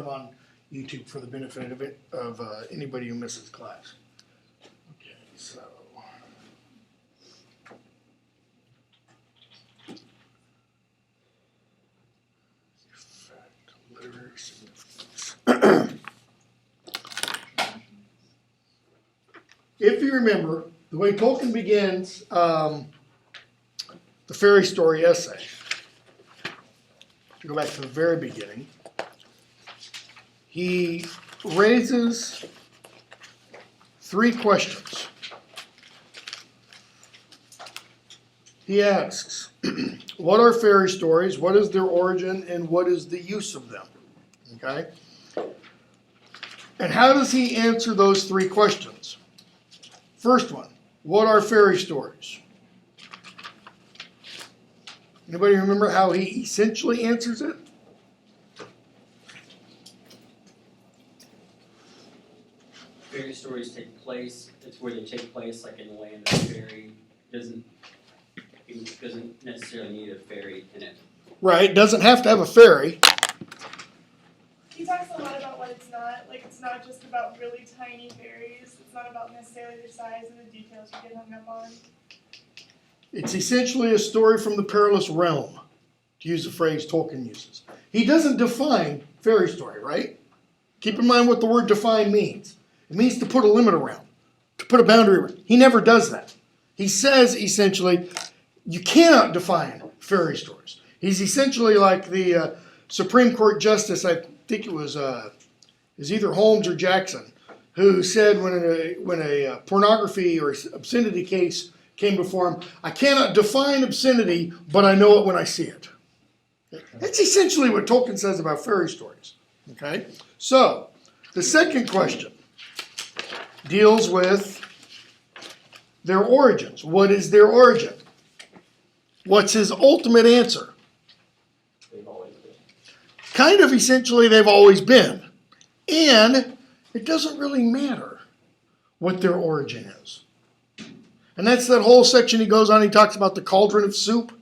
on YouTube for the benefit of anybody who misses class. Okay, so. Effect, literary significance. If you remember, the way Tolkien begins the fairy story essay, to go back to the very beginning, he raises three questions. He asks, what are fairy stories? What is their origin? And what is the use of them? Okay? And how does he answer those three questions? First one, what are fairy stories? Anybody remember how he essentially answers it? Fairy stories take place. It's where they take place, like in the land of fairy. It doesn't necessarily need a fairy in it. Right, doesn't have to have a fairy. He talks a lot about what it's not. Like, it's not just about really tiny fairies. It's not about necessarily their size and the details you get hung up on. It's essentially a story from the perilous realm, to use the phrase Tolkien uses. He doesn't define fairy story, right? Keep in mind what the word define means. It means to put a limit around, to put a boundary around. He never does that. He says, essentially, you cannot define fairy stories. He's essentially like the Supreme Court Justice, I think it was either Holmes or Jackson, who said when a pornography or obscenity case came before him, I cannot define obscenity, but I know it when I see it. That's essentially what Tolkien says about fairy stories. Okay? So, the second question deals with their origins. What is their origin? What's his ultimate answer? They've always been. Kind of essentially they've always been. And it doesn't really matter what their origin is. And that's that whole section he goes on, he talks about the cauldron of soup.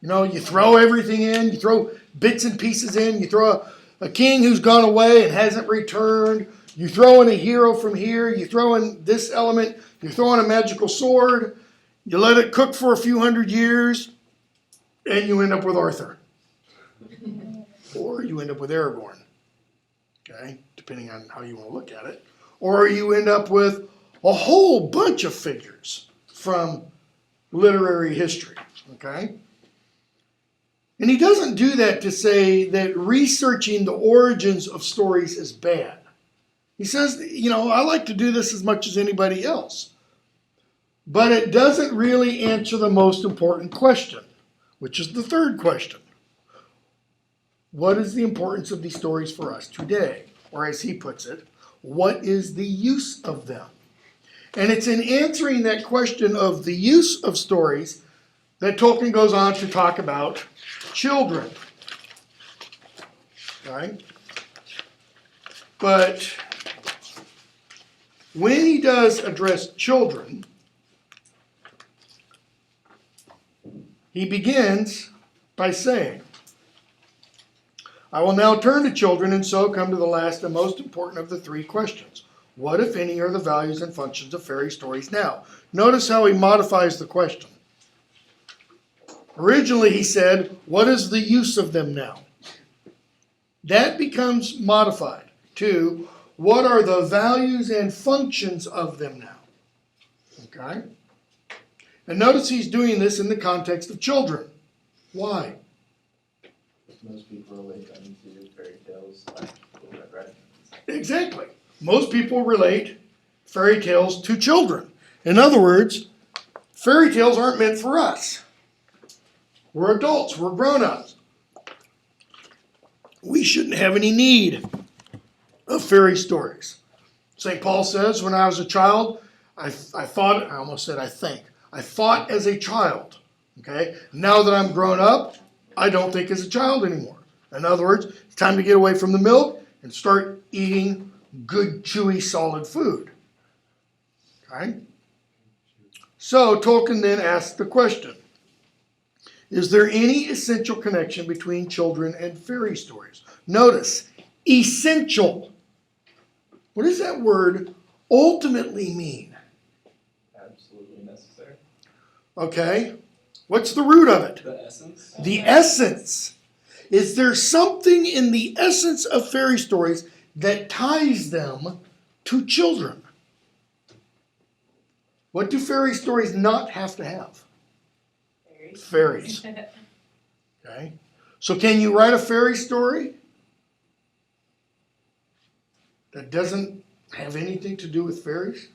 You know, you throw everything in, you throw bits and pieces in, you throw a king who's gone away and hasn't returned, you throw in a hero from here, you throw in this element, you throw in a magical sword, you let it cook for a few hundred years, and you end up with Arthur. Or you end up with Aragorn. Okay, depending on how you want to look at it. Or you end up with a whole bunch of figures from literary history. Okay? And he doesn't do that to say that researching the origins of stories is bad. He says, you know, I like to do this as much as anybody else. But it doesn't really answer the most important question, which is the third question. What is the importance of these stories for us today? Or as he puts it, what is the use of them? And it's in answering that question of the use of stories that Tolkien goes on to talk about children. Right? But when he does address children, he begins by saying, I will now turn to children and so come to the last and most important of the three questions. What, if any, are the values and functions of fairy stories now? Notice how he modifies the question. Originally he said, what is the use of them now? That becomes modified to, what are the values and functions of them now? Okay? And notice he's doing this in the context of children. Why? Most people relate them to fairy tales like Little Red Riding Hood. Exactly. Most people relate fairy tales to children. In other words, fairy tales aren't meant for us. We're adults. We're grown-ups. We shouldn't have any need of fairy stories. St. Paul says, when I was a child, I thought as a child. Okay? Now that I'm grown up, I don't think as a child anymore. In other words, it's time to get away from the milk and start eating good, chewy, solid food. Okay? So Tolkien then asks the question, is there any essential connection between children and fairy stories? Notice, essential. What does that word ultimately mean? Absolutely necessary. Okay, what's the root of it? The essence. The essence. Is there something in the essence of fairy stories that ties them to children? What do fairy stories not have to have? Fairies. Okay. So can you write a fairy story that doesn't have anything to do with fairies?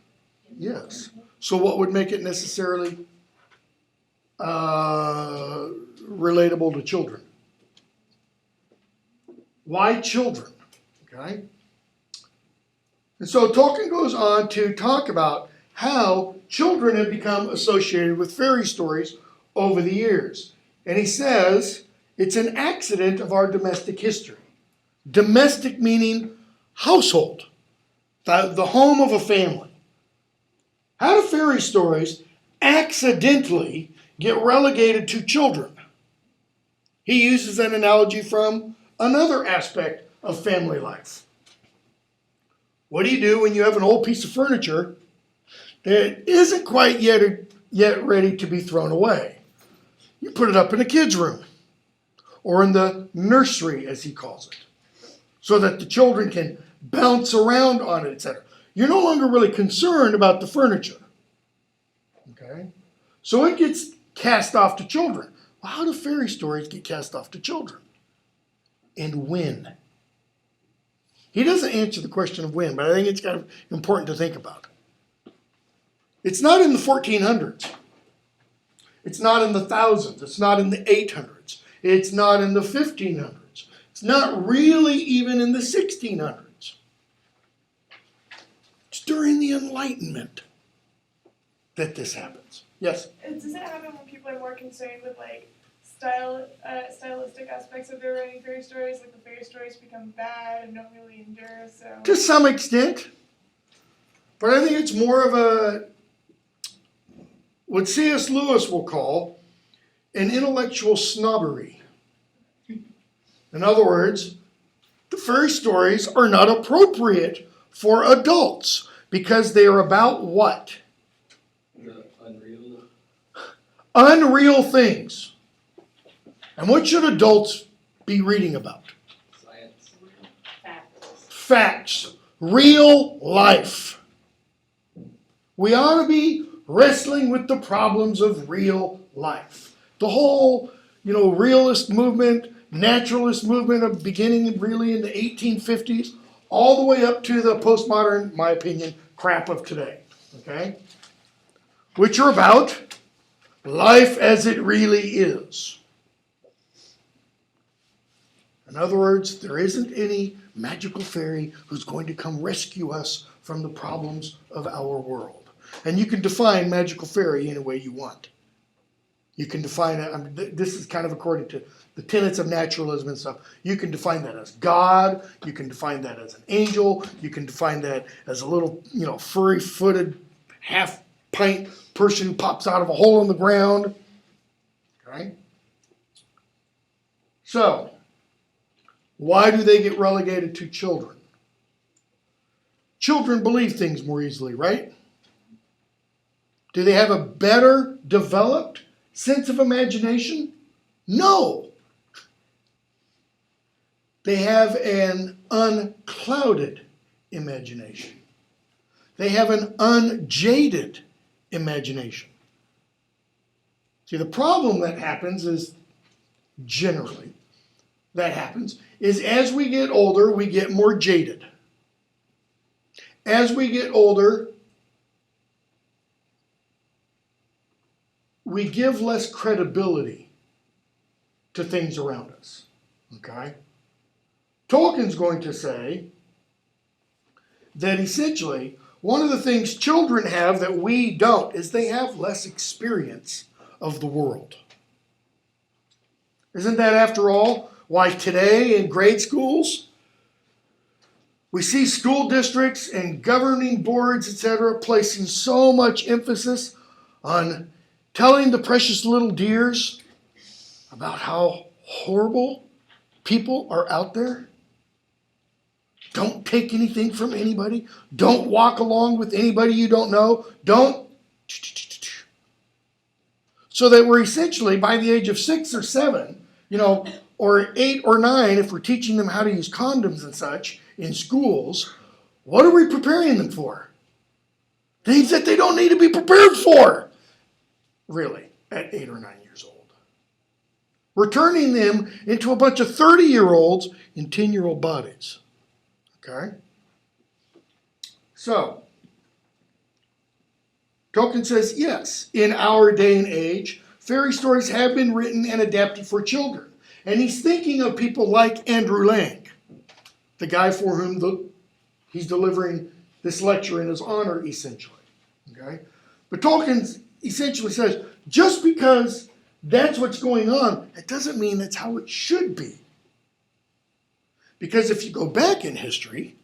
Yes. So what would make it necessarily relatable to children? Why children? Okay. And so Tolkien goes on to talk about how children have become associated with fairy stories over the years. And he says it's an accident of our domestic history. Domestic meaning household, the home of a family. How do fairy stories accidentally get relegated to children? He uses an analogy from another aspect of family life. What do you do when you have an old piece of furniture that isn't quite yet ready to be thrown away? You put it up in a kid's room or in the nursery, as he calls it, so that the children can bounce around on it, etc. You're no longer really concerned about the furniture. Okay? So it gets cast off to children. Well, how do fairy stories get cast off to children? And when? He doesn't answer the question of when, but I think it's kind of important to think about. It's not in the 1400s. It's not in the thousands. It's not in the 800s. It's not in the 1500s. It's not really even in the 1600s. It's during the Enlightenment that this happens. Yes? Does it happen when people are more concerned with like stylistic aspects of their writing fairy stories? Like the fairy stories become bad and don't really endure, so... To some extent. But I think it's more of what C.S. Lewis will call an intellectual snobbery. In other words, the fairy stories are not appropriate for adults because they are about what? The unreal. Unreal things. And what should adults be reading about? Science. Facts. Real life. We ought to be wrestling with the problems of real life. The whole, realist movement, naturalist movement of beginning really in the 1850s, all the way up to the postmodern, my opinion, crap of today. Okay? Which are about life as it really is. In other words, there isn't any magical fairy who's going to come rescue us from the problems of our world. And you can define magical fairy any way you want. You can define it, this is kind of according to the tenets of naturalism and stuff. You can define that as God, you can define that as an angel, you can define that as a little, furry-footed, half-pint person who pops out of a hole in the ground. Okay? So, why do they get relegated to children? Children believe things more easily, right? Do they have a better developed sense of imagination? No. They have an unclouded imagination. They have an unjaded imagination. See, the problem that happens is, generally, is as we get older, we get more jaded. As we get older, we give less credibility to things around us. Okay? Tolkien's going to say that essentially one of the things children have that we don't is they have less experience of the world. Isn't that, after all, why today in grade schools we see school districts and governing boards, etc., placing so much emphasis on telling the precious little dears about how horrible people are out there? Don't take anything from anybody. Don't walk along with anybody you don't know. Don't. So that we're essentially, by the age of 6 or 7, or 8 or 9, if we're teaching them how to use condoms and such in schools, what are we preparing them for? Things that they don't need to be prepared for, really, at 8 or 9 years old. We're turning them into a bunch of 30-year-olds in 10-year-old bodies. Okay? So, Tolkien says, yes, in our day and age, fairy stories have been written and adapted for children. And he's thinking of people like Andrew Lang, the guy for whom he's delivering this lecture in his honor, essentially. Okay? But Tolkien essentially says, just because that's what's going on, it doesn't mean that's how it should be. Because if you go back in history,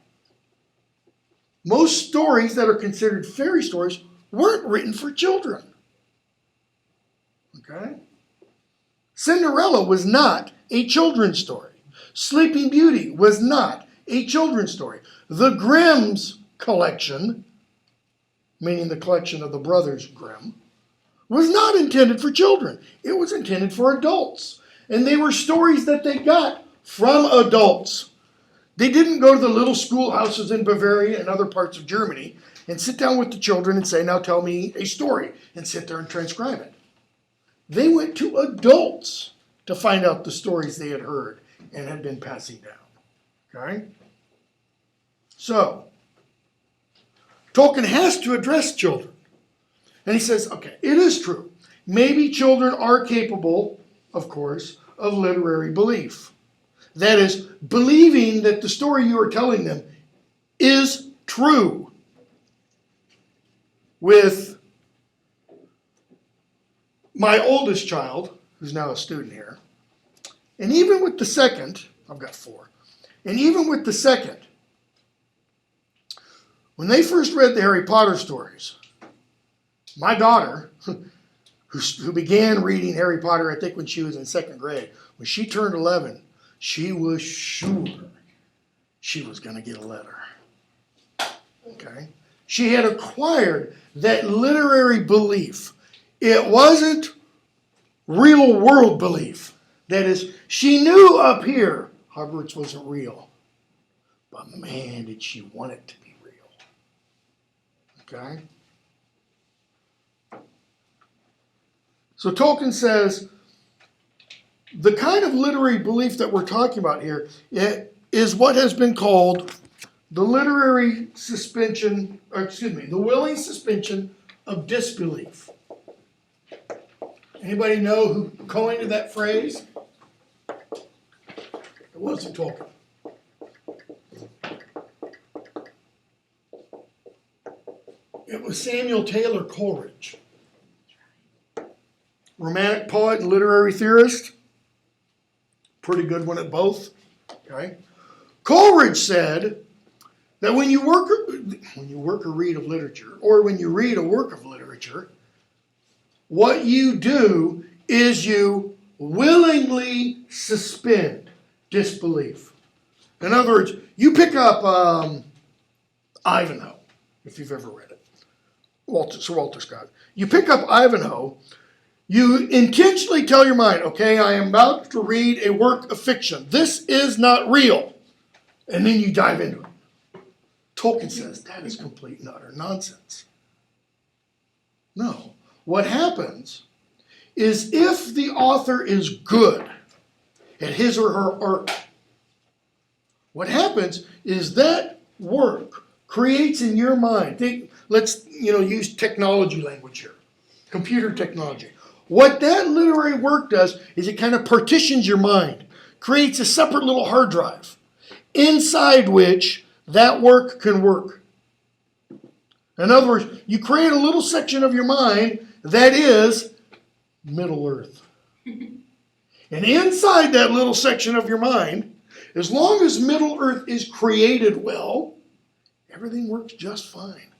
most stories that are considered fairy stories weren't written for children. Okay? Cinderella was not a children's story. Sleeping Beauty was not a children's story. The Grimm's collection, meaning the collection of the brothers Grimm, was not intended for children. It was intended for adults. And they were stories that they got from adults. They didn't go to the little schoolhouses in Bavaria and other parts of Germany and sit down with the children and say, now tell me a story, and sit there and transcribe it. They went to adults to find out the stories they had heard and had been passing down. Okay? So, Tolkien has to address children. And he says, okay, it is true. Maybe children are capable, of course, of literary belief. That is, believing that the story you are telling them is true. With my oldest child, who's now a student here, and even with the second, I've got 4, and even with the second, when they first read the Harry Potter stories, my daughter, who began reading Harry Potter, I think when she was in 2nd grade, when she turned 11, she was sure she was going to get a letter. Okay? She had acquired that literary belief. It wasn't real world belief. That is, she knew up here Hogwarts wasn't real. But man, did she want it to be real. Okay? So Tolkien says, the kind of literary belief that we're talking about here is what has been called the literary suspension, the willing suspension of disbelief. Anybody know who coined that phrase? It wasn't Tolkien. It was Samuel Taylor Coleridge, romantic poet and literary theorist. Pretty good one at both. Okay. Coleridge said that when you work or read of literature, or when you read a work of literature, what you do is you willingly suspend disbelief. In other words, you pick up Ivanhoe, if you've ever read it, Sir Walter Scott. You pick up Ivanhoe, you intentionally tell your mind, okay, I am about to read a work of fiction. This is not real. And then you dive into it. Tolkien says that is complete and utter nonsense. No. What happens is if the author is good at his or her art, what happens is that work creates in your mind, let's use technology language here, computer technology. What that literary work does is it kind of partitions your mind, creates a separate little hard drive, inside which that work can work. In other words, you create a little section of your mind that is Middle Earth. And inside that little section of your mind, as long as Middle Earth is created well, everything works just fine.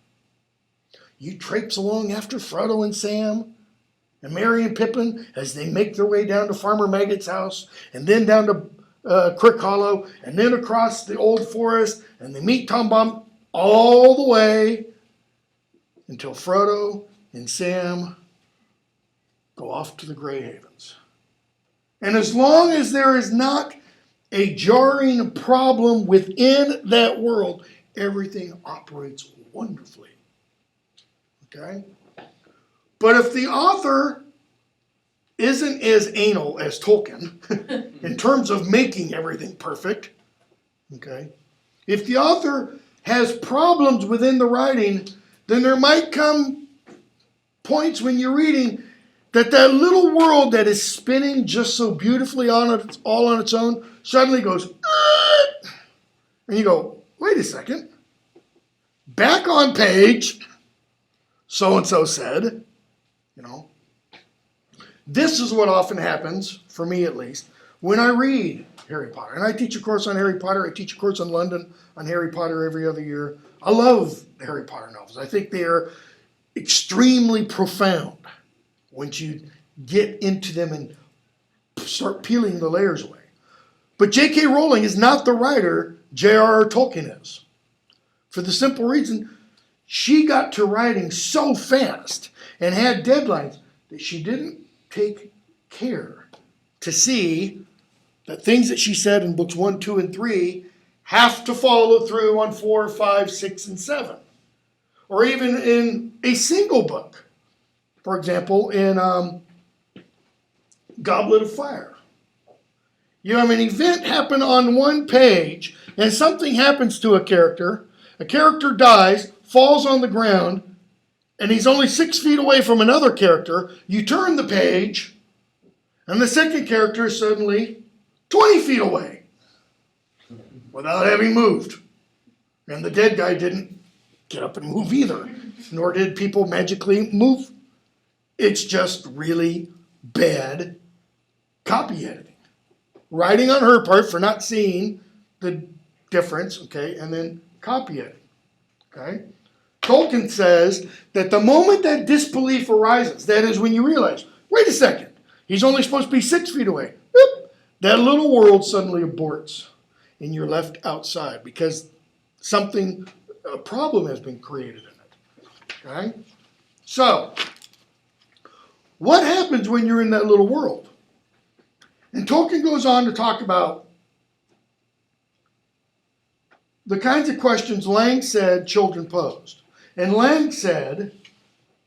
You traipse along after Frodo and Sam and Merry and Pippin as they make their way down to Farmer Maggot's house and then down to Crick Hollow, and then across the old forest, and they meet Tom Bomb all the way until Frodo and Sam go off to the Grey Havens. And as long as there is not a jarring problem within that world, everything operates wonderfully. Okay? But if the author isn't as anal as Tolkien in terms of making everything perfect, okay? If the author has problems within the writing, then there might come points when you're reading that little world that is spinning just so beautifully all on its own suddenly goes, "Argh!" And you go, wait a second. Back on page, so-and-so said, you know. This is what often happens, for me at least, when I read Harry Potter. And I teach a course on Harry Potter. I teach a course in London on Harry Potter every other year. I love the Harry Potter novels. I think they are extremely profound once you get into them and start peeling the layers away. But J.K. Rowling is not the writer JRR Tolkien is. For the simple reason, she got to writing so fast and had deadlines that she didn't take care to see that things that she said in books 1, 2, and 3 have to follow through on 4, 5, 6, and 7. Or even in a single book. For example, in Goblet of Fire. You have an event happen on one page, and something happens to a character dies, falls on the ground, and he's only 6 feet away from another character. You turn the page, and the second character is suddenly 20 feet away without having moved. And the dead guy didn't get up and move either, nor did people magically move. It's just really bad copy editing. Writing on her part for not seeing the difference, okay, and then copy editing, okay? Tolkien says that the moment that disbelief arises, that is when you realize, wait a second, he's only supposed to be 6 feet away. Boop, that little world suddenly aborts and you're left outside because a problem has been created in it, okay? So, what happens when you're in that little world? And Tolkien goes on to talk about the kinds of questions Lang said children posed. And Lang said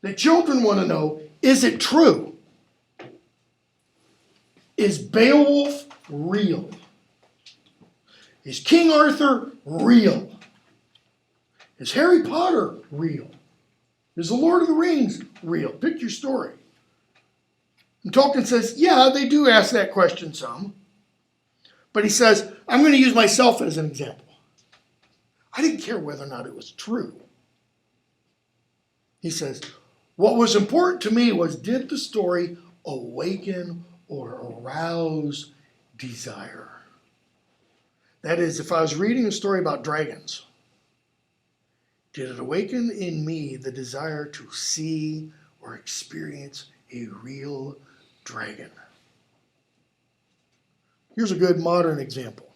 that children want to know, is it true? Is Beowulf real? Is King Arthur real? Is Harry Potter real? Is The Lord of the Rings real? Pick your story. And Tolkien says, yeah, they do ask that question some. But he says, I'm going to use myself as an example. I didn't care whether or not it was true. He says, what was important to me was, did the story awaken or arouse desire? That is, if I was reading a story about dragons, did it awaken in me the desire to see or experience a real dragon? Here's a good modern example.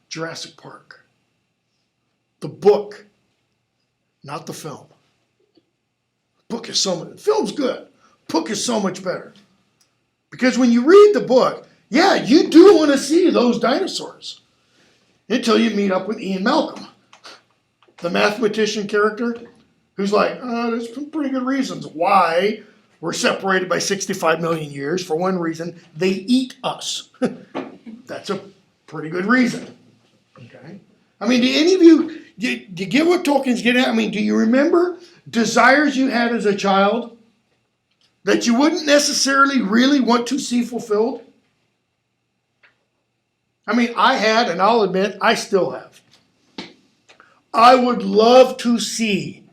Jurassic Park. The book, not the film. Book is the film's good. Book is so much better. Because when you read the book, yeah, you do want to see those dinosaurs. Until you meet up with Ian Malcolm, the mathematician character, who's like, there's some pretty good reasons why we're separated by 65 million years. For one reason, they eat us. That's a pretty good reason. Okay? I mean, do any of you, do you get what Tolkien's getting at? I mean, do you remember desires you had as a child that you wouldn't necessarily really want to see fulfilled? I mean, I had, and I'll admit, I still have. I would love to see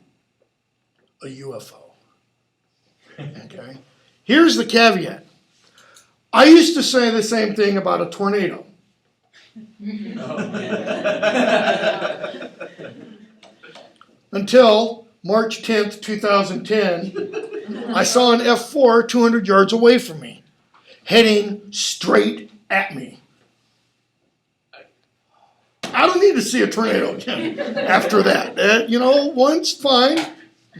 a UFO. Okay? Here's the caveat. I used to say the same thing about a tornado. Until March 10th, 2010, I saw an F4 200 yards away from me, heading straight at me. I don't need to see a tornado again after that. One's fine.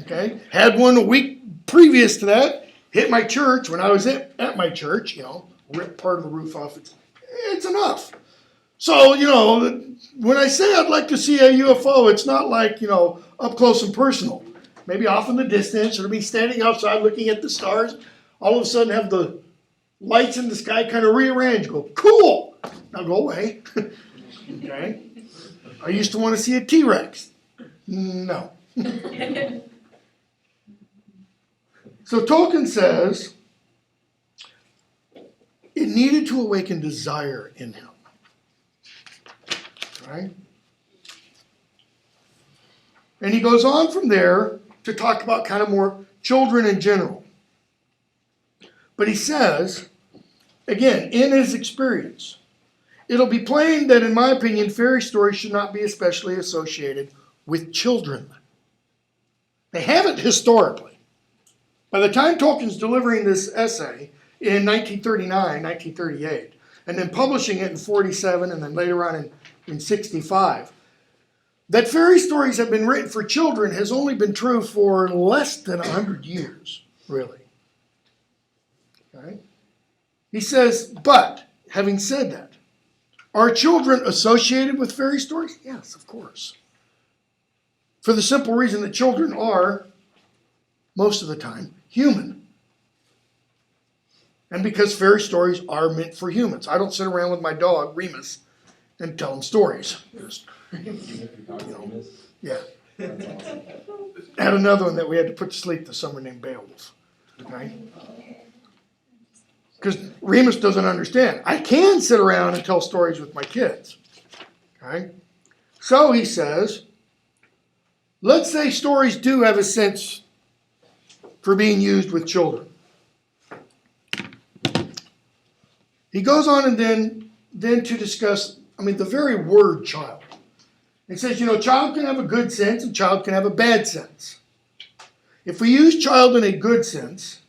Okay, had one a week previous to that. Hit my church when I was at my church. Ripped part of the roof off. It's enough. So when I say I'd like to see a UFO, it's not like up close and personal. Maybe off in the distance, or me standing outside looking at the stars. All of a sudden, have the lights in the sky kind of rearrange. Go, cool. Now go away. Okay. I used to want to see a T-Rex. No. So Tolkien says it needed to awaken desire in him. Right? And he goes on from there to talk about kind of more children in general. But he says, again, in his experience, it'll be plain that, in my opinion, fairy stories should not be especially associated with children. They haven't historically. By the time Tolkien's delivering this essay in 1939, 1938, and then publishing it in 47 and then later on in 65, that fairy stories have been written for children has only been true for less than 100 years, really. Okay? He says, but, having said that, are children associated with fairy stories? Yes, of course. For the simple reason that children are, most of the time, human. And because fairy stories are meant for humans. I don't sit around with my dog, Remus, and tell him stories. Yeah. I had another one that we had to put to sleep this summer named Beowulf. Okay? Because Remus doesn't understand. I can sit around and tell stories with my kids. Okay? So he says, let's say stories do have a sense for being used with children. He goes on and then to discuss, the very word child. It says, child can have a good sense and child can have a bad sense. If we use child in a good sense,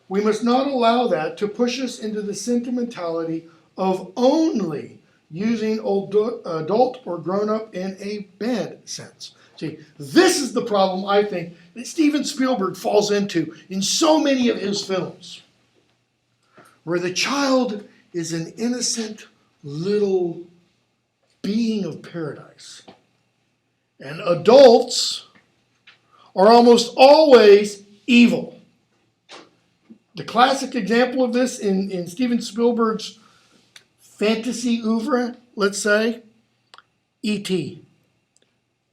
we must not allow that to push us into the sentimentality of only using adult or grown-up in a bad sense. See, this is the problem, I think, that Steven Spielberg falls into in so many of his films, where the child is an innocent little being of paradise. And adults are almost always evil. The classic example of this in Steven Spielberg's fantasy oeuvre, let's say, E.T.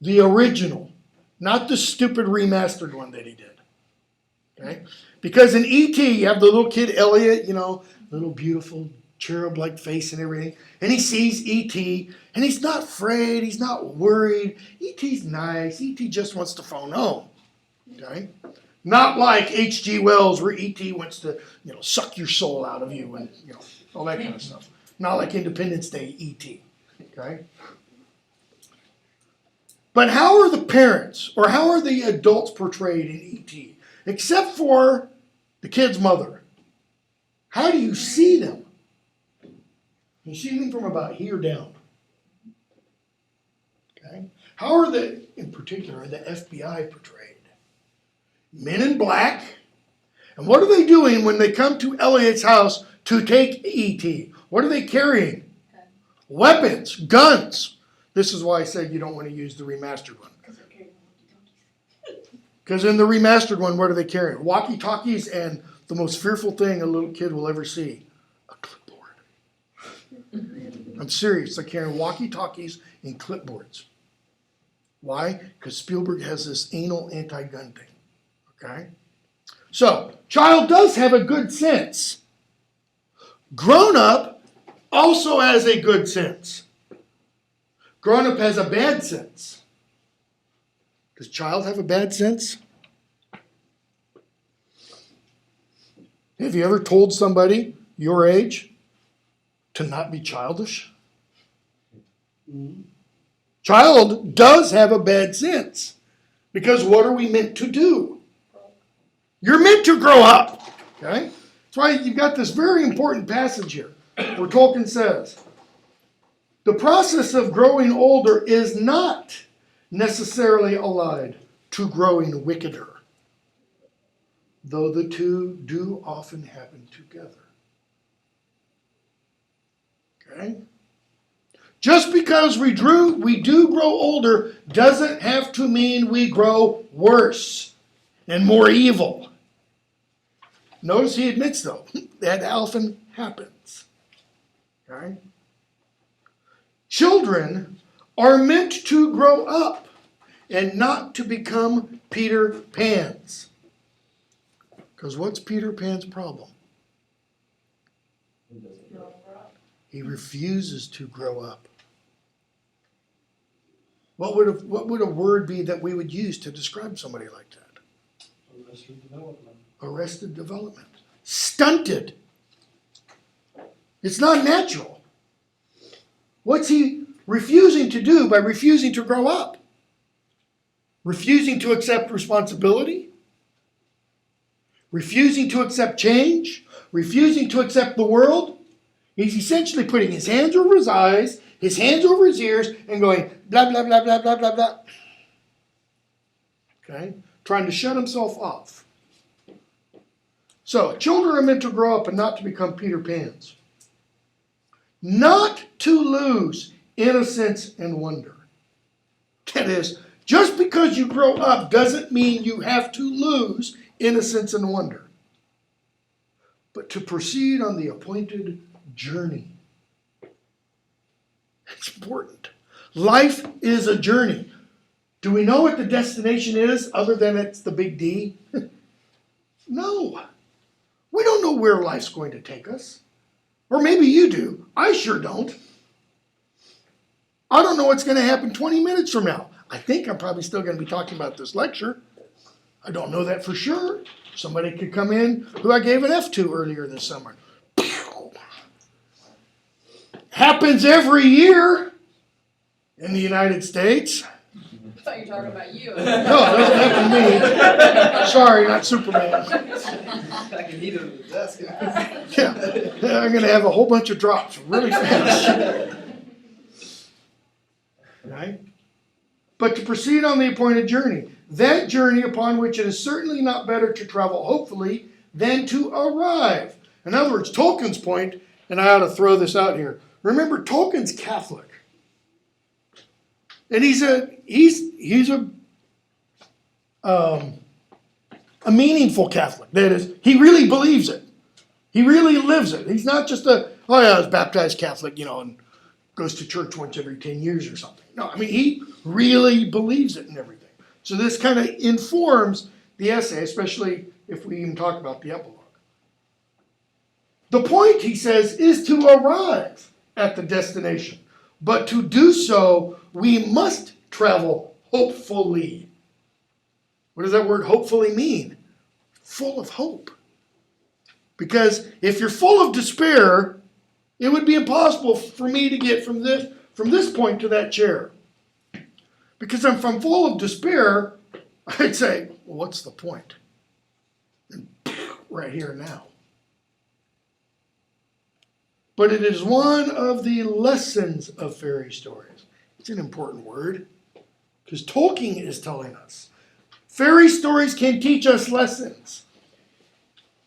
The original, not the stupid remastered one that he did. Okay? Because in E.T. you have the little kid Elliot, little beautiful cherub-like face and everything. And he sees E.T. and he's not afraid, he's not worried. E.T.'s nice. E.T. just wants to phone home. Okay? Not like H.G. Wells where E.T. wants to, suck your soul out of you and, all that kind of stuff. Not like Independence Day E.T. Okay? But how are the parents or how are the adults portrayed in E.T.? Except for the kid's mother. How do you see them? You see them from about here down. Okay? How are in particular, the FBI portrayed? Men in black. And what are they doing when they come to Elliot's house to take E.T.? What are they carrying? Weapons, guns. This is why I said you don't want to use the remastered one. Because in the remastered one, what are they carrying? Walkie-talkies and the most fearful thing a little kid will ever see, a clipboard. I'm serious. They're carrying walkie-talkies and clipboards. Why? Because Spielberg has this anal anti-gun thing. Okay? So, child does have a good sense. Grown-up also has a good sense. Grown-up has a bad sense. Does child have a bad sense? Have you ever told somebody your age to not be childish? Child does have a bad sense. Because what are we meant to do? You're meant to grow up. Okay? That's why you've got this very important passage here where Tolkien says, The process of growing older is not necessarily allied to growing wickeder, though the two do often happen together. Okay? Just because we do grow older doesn't have to mean we grow worse and more evil. Notice he admits, though, that often happens. Okay? Children are meant to grow up and not to become Peter Pans. Because what's Peter Pan's problem? Who doesn't grow up? He refuses to grow up. What would a word be that we would use to describe somebody like that? Arrested development. Arrested development. Stunted. It's not natural. What's he refusing to do by refusing to grow up? Refusing to accept responsibility? Refusing to accept change? Refusing to accept the world? He's essentially putting his hands over his eyes, his hands over his ears, and going blah, blah, blah, blah, blah, blah, blah. Okay? Trying to shut himself off. So, children are meant to grow up and not to become Peter Pans. Not to lose innocence and wonder. That is, just because you grow up doesn't mean you have to lose innocence and wonder, but to proceed on the appointed journey. It's important. Life is a journey. Do we know what the destination is other than it's the big D? No. We don't know where life's going to take us. Or maybe you do. I sure don't. I don't know what's going to happen 20 minutes from now. I think I'm probably still going to be talking about this lecture. I don't know that for sure. Somebody could come in who I gave an F to earlier this summer. Happens every year in the United States. I thought you were talking about you. No, it doesn't happen to me. Sorry, not Superman. I can eat it at the desk. Yeah, I'm going to have a whole bunch of drops really fast. Right? But to proceed on the appointed journey, that journey upon which it is certainly not better to travel hopefully than to arrive. In other words, Tolkien's point, and I ought to throw this out here. Remember, Tolkien's Catholic. And he's a meaningful Catholic. That is, he really believes it. He really lives it. He's not just I was baptized Catholic, and goes to church once every 10 years or something. No, I mean, he really believes it and everything. So this kind of informs the essay, especially if we even talk about the epilogue. The point, he says, is to arrive at the destination. But to do so, we must travel hopefully. What does that word hopefully mean? Full of hope. Because if you're full of despair, it would be impossible for me to get from this point to that chair. Because if I'm full of despair, I'd say, well, what's the point? And right here and now. But it is one of the lessons of fairy stories. It's an important word, because Tolkien is telling us. Fairy stories can teach us lessons.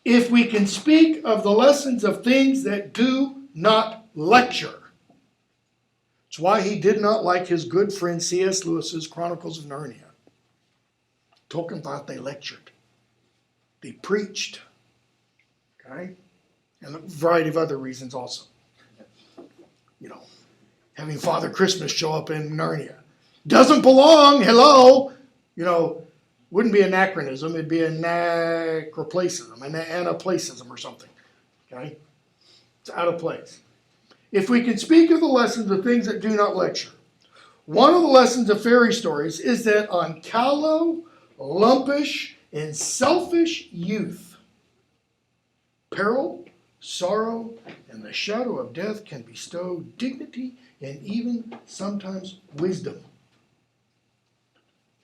If we can speak of the lessons of things that do not lecture. It's why he did not like his good friend C.S. Lewis's Chronicles of Narnia. Tolkien thought they lectured. They preached. Okay? And a variety of other reasons also. Having Father Christmas show up in Narnia. Doesn't belong, hello. Wouldn't be anachronism, it'd be anachroplacism, an anaplacism or something. Okay? It's out of place. If we can speak of the lessons of things that do not lecture, one of the lessons of fairy stories is that on callow, lumpish, and selfish youth, peril, sorrow, and the shadow of death can bestow dignity and even sometimes wisdom.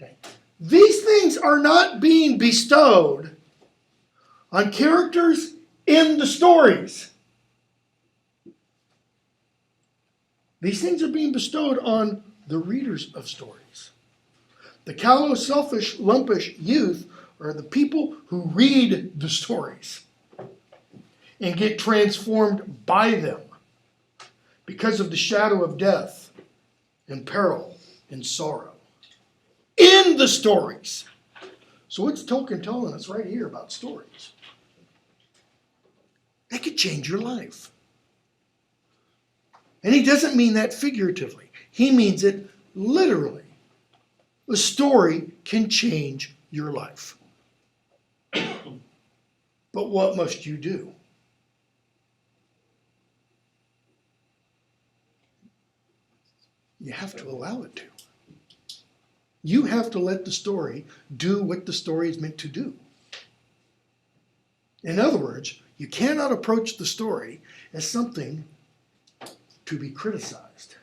Okay. These things are not being bestowed on characters in the stories. These things are being bestowed on the readers of stories. The callow, selfish, lumpish youth are the people who read the stories and get transformed by them because of the shadow of death and peril and sorrow in the stories. So what's Tolkien telling us right here about stories? They could change your life. And he doesn't mean that figuratively. He means it literally. A story can change your life. But what must you do? You have to allow it to. You have to let the story do what the story is meant to do. In other words, you cannot approach the story as something to be criticized.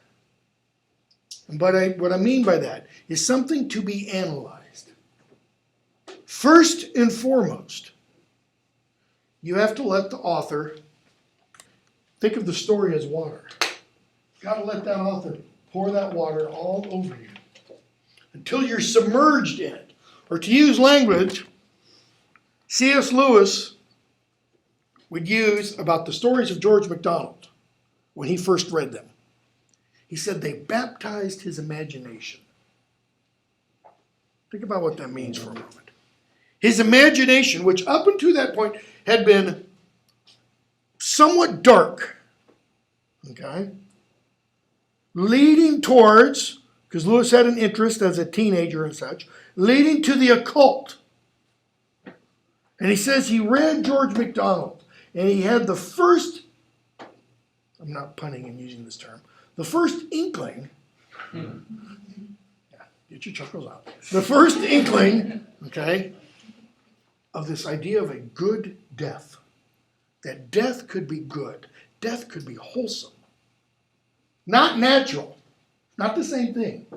But what I mean by that is something to be analyzed. First and foremost, you have to let the author think of the story as water. You've got to let that author pour that water all over you until you're submerged in it. Or to use language C.S. Lewis would use about the stories of George MacDonald when he first read them. He said they baptized his imagination. Think about what that means for a moment. His imagination, which up until that point had been somewhat dark, okay, leading towards, because Lewis had an interest as a teenager and such, leading to the occult. And he says he read George MacDonald, and he had the first, I'm not punning and using this term, the first inkling, yeah, get your chuckles out, the first inkling, okay, of this idea of a good death. That death could be good. Death could be wholesome. Not natural. Not the same thing.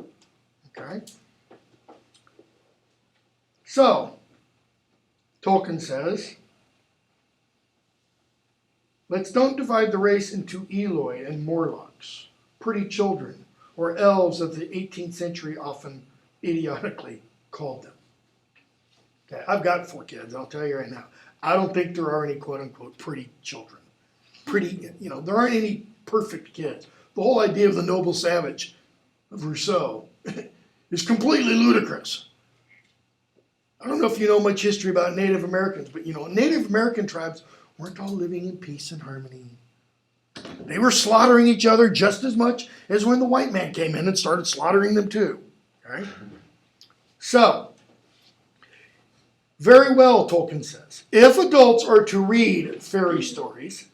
Okay? So, Tolkien says, let's don't divide the race into Eloi and Morlocks, pretty children, or elves as the 18th century often idiotically called them. Okay, I've got 4 kids, I'll tell you right now. I don't think there are any quote-unquote pretty children. Pretty, there aren't any perfect kids. The whole idea of the noble savage of Rousseau is completely ludicrous. I don't know if you know much history about Native Americans, but Native American tribes weren't all living in peace and harmony. They were slaughtering each other just as much as when the white man came in and started slaughtering them too. Okay? So, very well, Tolkien says, if adults are to read fairy stories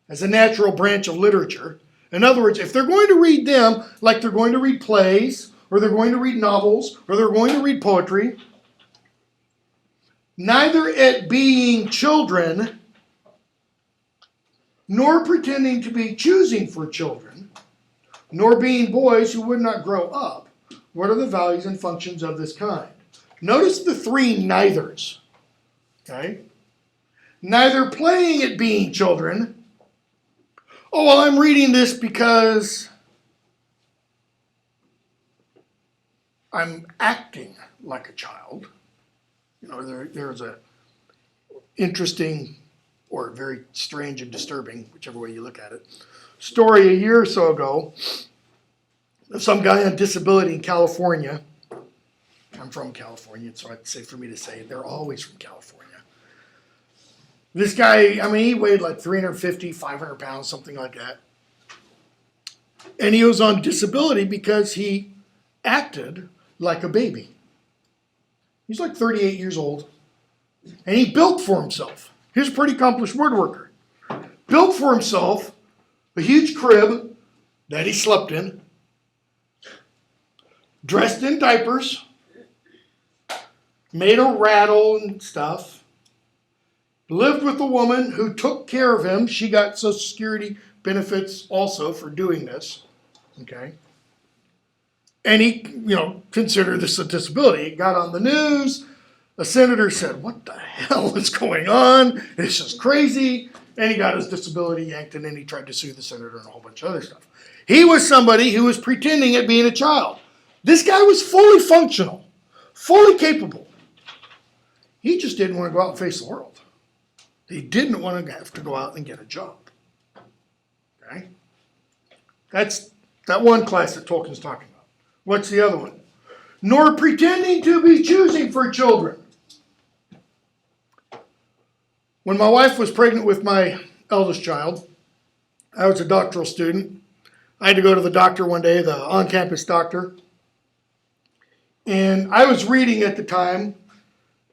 as a natural branch of literature, in other words, if they're going to read them like they're going to read plays, or they're going to read novels, or they're going to read poetry, neither at being children, nor pretending to be choosing for children, nor being boys who would not grow up, what are the values and functions of this kind? Notice the 3 neithers. Okay? Neither playing at being children. Oh, well, I'm reading this because I'm acting like a child. There's a interesting or very strange and disturbing, whichever way you look at it, story a year or so ago of some guy on disability in California. I'm from California, so it's safe for me to say they're always from California. This guy, he weighed like 350, 500 pounds, something like that. And he was on disability because he acted like a baby. He's like 38 years old. And he built for himself. He's a pretty accomplished woodworker. Built for himself a huge crib that he slept in. Dressed in diapers. Made a rattle and stuff. Lived with a woman who took care of him. She got Social Security benefits also for doing this. Okay. And he, considered this a disability. It got on the news. A senator said, what the hell is going on? This is crazy. And he got his disability yanked, and then he tried to sue the senator and a whole bunch of other stuff. He was somebody who was pretending at being a child. This guy was fully functional, fully capable. He just didn't want to go out and face the world. He didn't want to have to go out and get a job. Okay? That's that one class that Tolkien's talking about. What's the other one? Nor pretending to be choosing for children. When my wife was pregnant with my eldest child, I was a doctoral student. I had to go to the doctor one day, the on-campus doctor. And I was reading at the time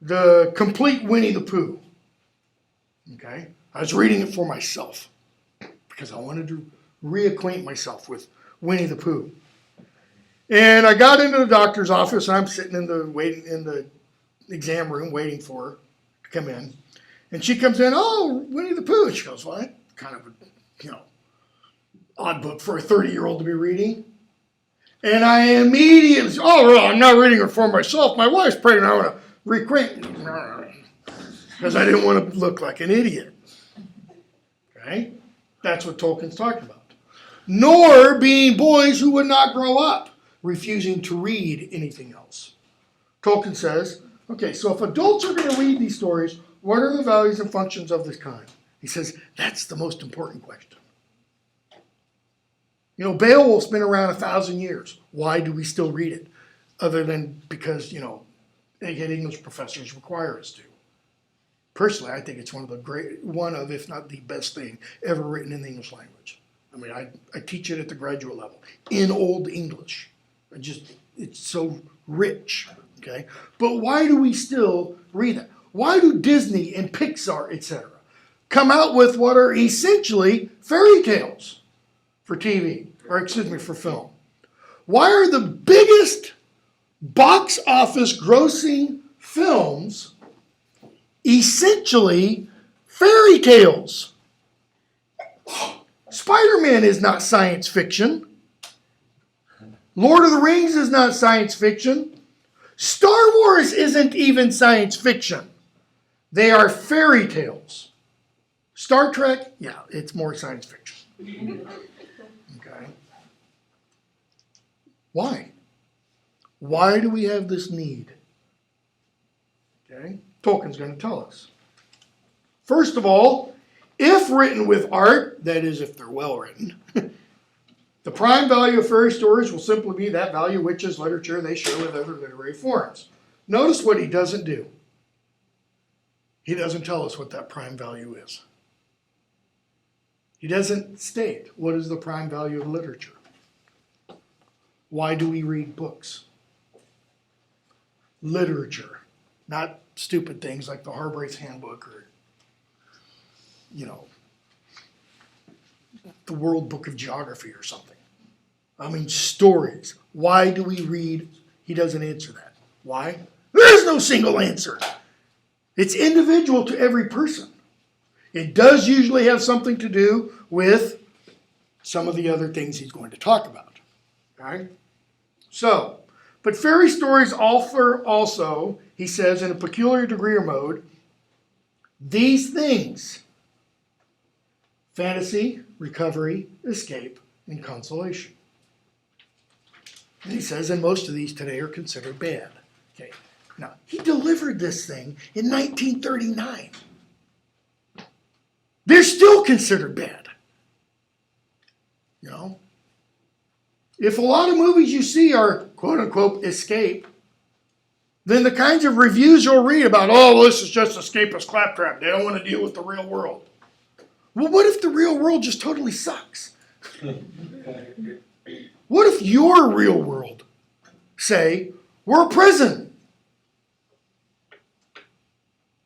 the complete Winnie the Pooh. Okay? I was reading it for myself because I wanted to reacquaint myself with Winnie the Pooh. And I got into the doctor's office, and I'm sitting in the exam room waiting for her to come in. And she comes in, oh, Winnie the Pooh. And she goes, well, that's kind of a, odd book for a 30-year-old to be reading. And I immediately, well, I'm not reading it for myself. My wife's pregnant. I want to reacquaint. Because I didn't want to look like an idiot. Okay? That's what Tolkien's talking about. Nor being boys who would not grow up, refusing to read anything else. Tolkien says, okay, so if adults are going to read these stories, what are the values and functions of this kind? He says, that's the most important question. Beowulf's been around 1,000 years. Why do we still read it? Other than because, egghead English professors require us to. Personally, I think it's one of, if not the best thing ever written in the English language. I mean, I teach it at the graduate level in Old English. It's so rich, okay? But why do we still read it? Why do Disney and Pixar, etc., come out with what are essentially fairy tales for TV, for film? Why are the biggest box office grossing films essentially fairy tales? Spider-Man is not science fiction. Lord of the Rings is not science fiction. Star Wars isn't even science fiction. They are fairy tales. Star Trek, yeah, it's more science fiction. Okay. Why? Why do we have this need? Okay. Tolkien's going to tell us. First of all, if written with art, that is, if they're well written, the prime value of fairy stories will simply be that value which is literature they share with other literary forms. Notice what he doesn't do. He doesn't tell us what that prime value is. He doesn't state what is the prime value of literature. Why do we read books? Literature, not stupid things like the Harbraith's Handbook or, the World Book of Geography or something. I mean, stories. Why do we read? He doesn't answer that. Why? There is no single answer. It's individual to every person. It does usually have something to do with some of the other things he's going to talk about. Okay? So, but fairy stories offer also, he says, in a peculiar degree or mode, these things: fantasy, recovery, escape, and consolation. And he says, and most of these today are considered bad. Okay. Now, he delivered this thing in 1939. They're still considered bad. If a lot of movies you see are quote-unquote escape, then the kinds of reviews you'll read about, this is just escapist claptrap. They don't want to deal with the real world. Well, what if the real world just totally sucks? What if your real world, say, were a prison?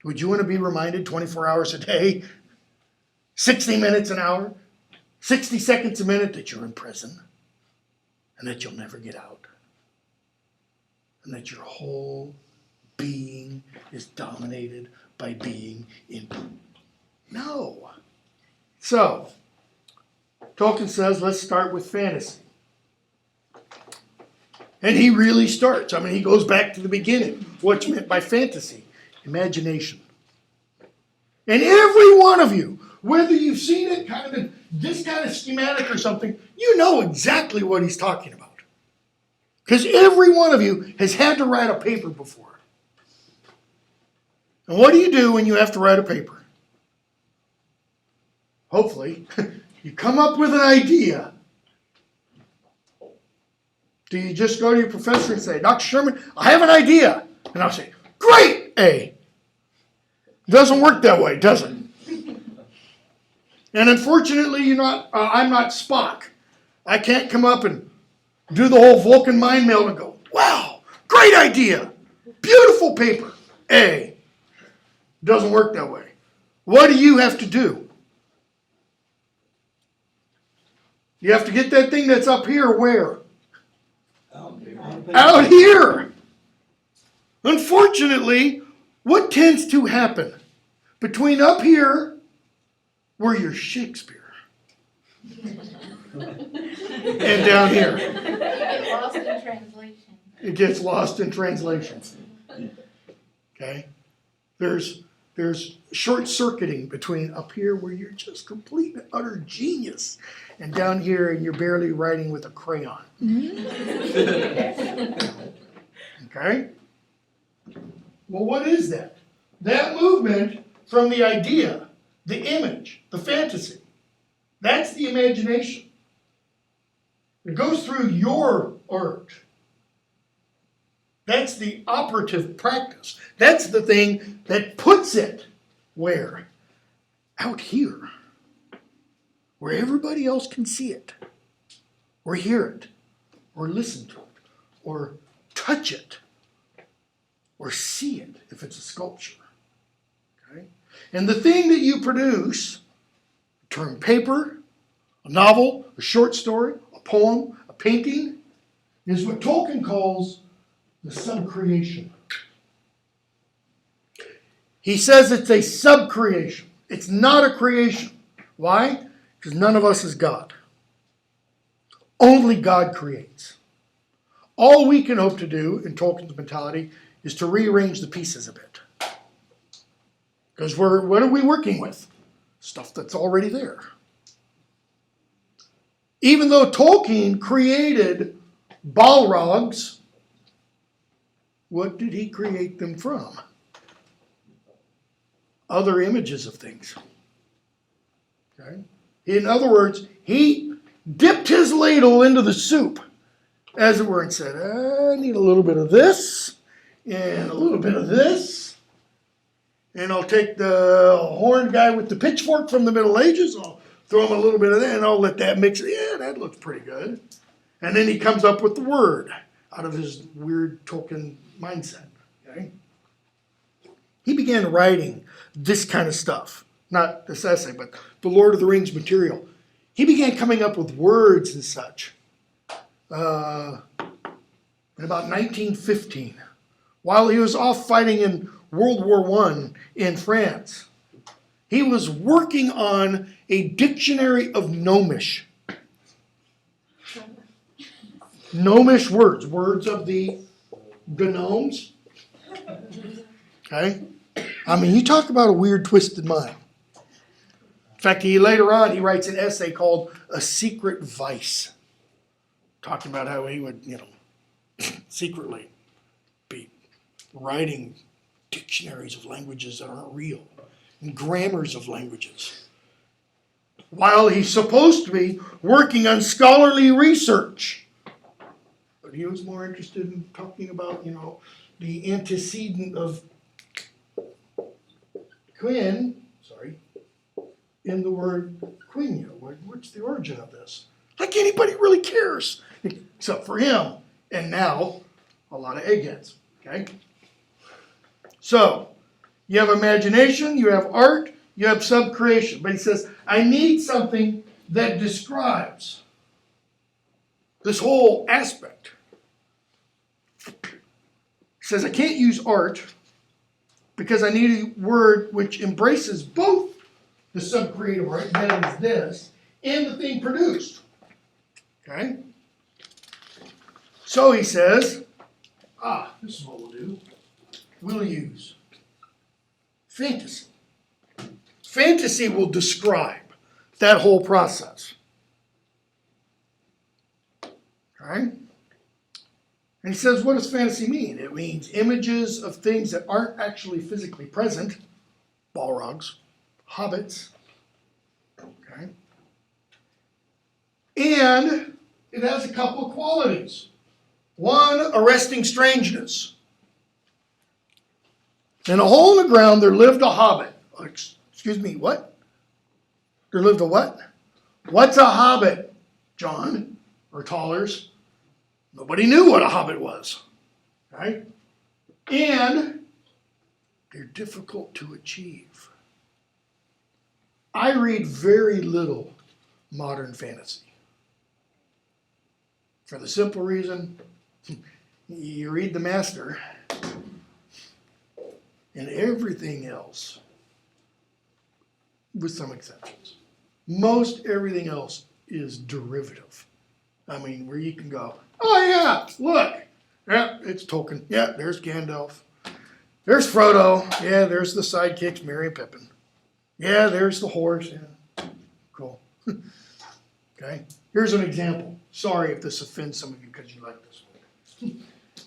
Would you want to be reminded 24 hours a day, 60 minutes an hour, 60 seconds a minute that you're in prison and that you'll never get out? And that your whole being is dominated by being in prison? No. So, Tolkien says, let's start with fantasy. And he really starts. He goes back to the beginning. What's meant by fantasy? Imagination. And every one of you, whether you've seen it kind of in this kind of schematic or something, you know exactly what he's talking about. Because every one of you has had to write a paper before. And what do you do when you have to write a paper? Hopefully, you come up with an idea. Do you just go to your professor and say, Dr. Sherman, I have an idea? And I'll say, great, A. Doesn't work that way, does it? And unfortunately, I'm not Spock. I can't come up and do the whole Vulcan mind meld and go, wow, great idea. Beautiful paper, A. Doesn't work that way. What do you have to do? You have to get that thing that's up here where? Out here. Unfortunately, what tends to happen between up here, where you're Shakespeare, and down here? Lost in translation. It gets lost in translation. Okay? There's short-circuiting between up here where you're just complete and utter genius and down here and you're barely writing with a crayon. Okay? Well, what is that? That movement from the idea, the image, the fantasy, that's the imagination. It goes through your art. That's the operative practice. That's the thing that puts it where? Out here. Where everybody else can see it, or hear it, or listen to it, or touch it, or see it if it's a sculpture. Okay? And the thing that you produce, a term paper, a novel, a short story, a poem, a painting, is what Tolkien calls the subcreation. He says it's a subcreation. It's not a creation. Why? Because none of us is God. Only God creates. All we can hope to do in Tolkien's mentality is to rearrange the pieces a bit. Because what are we working with? Stuff that's already there. Even though Tolkien created Balrogs, what did he create them from? Other images of things. Okay? In other words, he dipped his ladle into the soup, as it were, and said, I need a little bit of this, and a little bit of this, and I'll take the horned guy with the pitchfork from the Middle Ages, I'll throw him a little bit of that, and I'll let that mix. Yeah, that looks pretty good. And then he comes up with the word out of his weird Tolkien mindset. Okay? He began writing this kind of stuff. Not this essay, but the Lord of the Rings material. He began coming up with words and such in about 1915, while he was off fighting in World War I in France. He was working on a dictionary of Gnomish. Gnomish words, words of the gnomes. Okay? I mean, you talk about a weird, twisted mind. In fact, later on, he writes an essay called A Secret Vice, talking about how he would, secretly be writing dictionaries of languages that aren't real and grammars of languages, while he's supposed to be working on scholarly research. But he was more interested in talking about, the antecedent of Quinn, in the word quina. What's the origin of this? Like anybody really cares, except for him. And now, a lot of eggheads. Okay? So, you have imagination, you have art, you have subcreation. But he says, I need something that describes this whole aspect. He says, I can't use art because I need a word which embraces both the subcreative art, that is this, and the thing produced. Okay? So he says, this is what we'll do. We'll use fantasy. Fantasy will describe. that whole process. Okay? And he says, what does fantasy mean? It means images of things that aren't actually physically present, Balrogs, hobbits, okay? And it has a couple of qualities. One, arresting strangeness. In a hole in the ground, there lived a hobbit. Excuse me, what? There lived a what? What's a hobbit, John, or Tollers? Nobody knew what a hobbit was, right? And they're difficult to achieve. I read very little modern fantasy. For the simple reason, you read the master, and everything else, with some exceptions, most everything else is derivative. I mean, where you can go, oh yeah, look, yeah, it's Tolkien. Yeah, there's Gandalf. There's Frodo. Yeah, there's the sidekicks, Merry and Pippin. Yeah, there's the horse. Yeah, cool. Okay, here's an example. Sorry if this offends some of you because you like this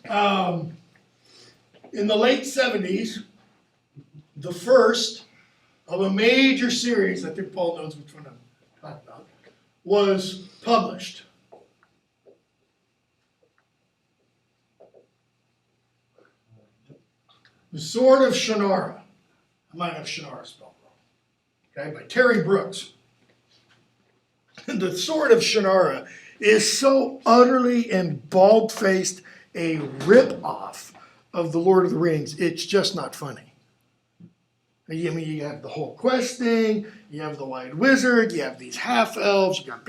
one. In the late 70s, the first of a major series, I think Paul knows which one I'm talking about, was published. The Sword of Shannara. I might have Shannara spelled wrong. Okay, by Terry Brooks. The Sword of Shannara is so utterly and bald-faced a rip-off of The Lord of the Rings, it's just not funny. I mean, you have the whole quest thing, you have the White Wizard, you have these half-elves, you got...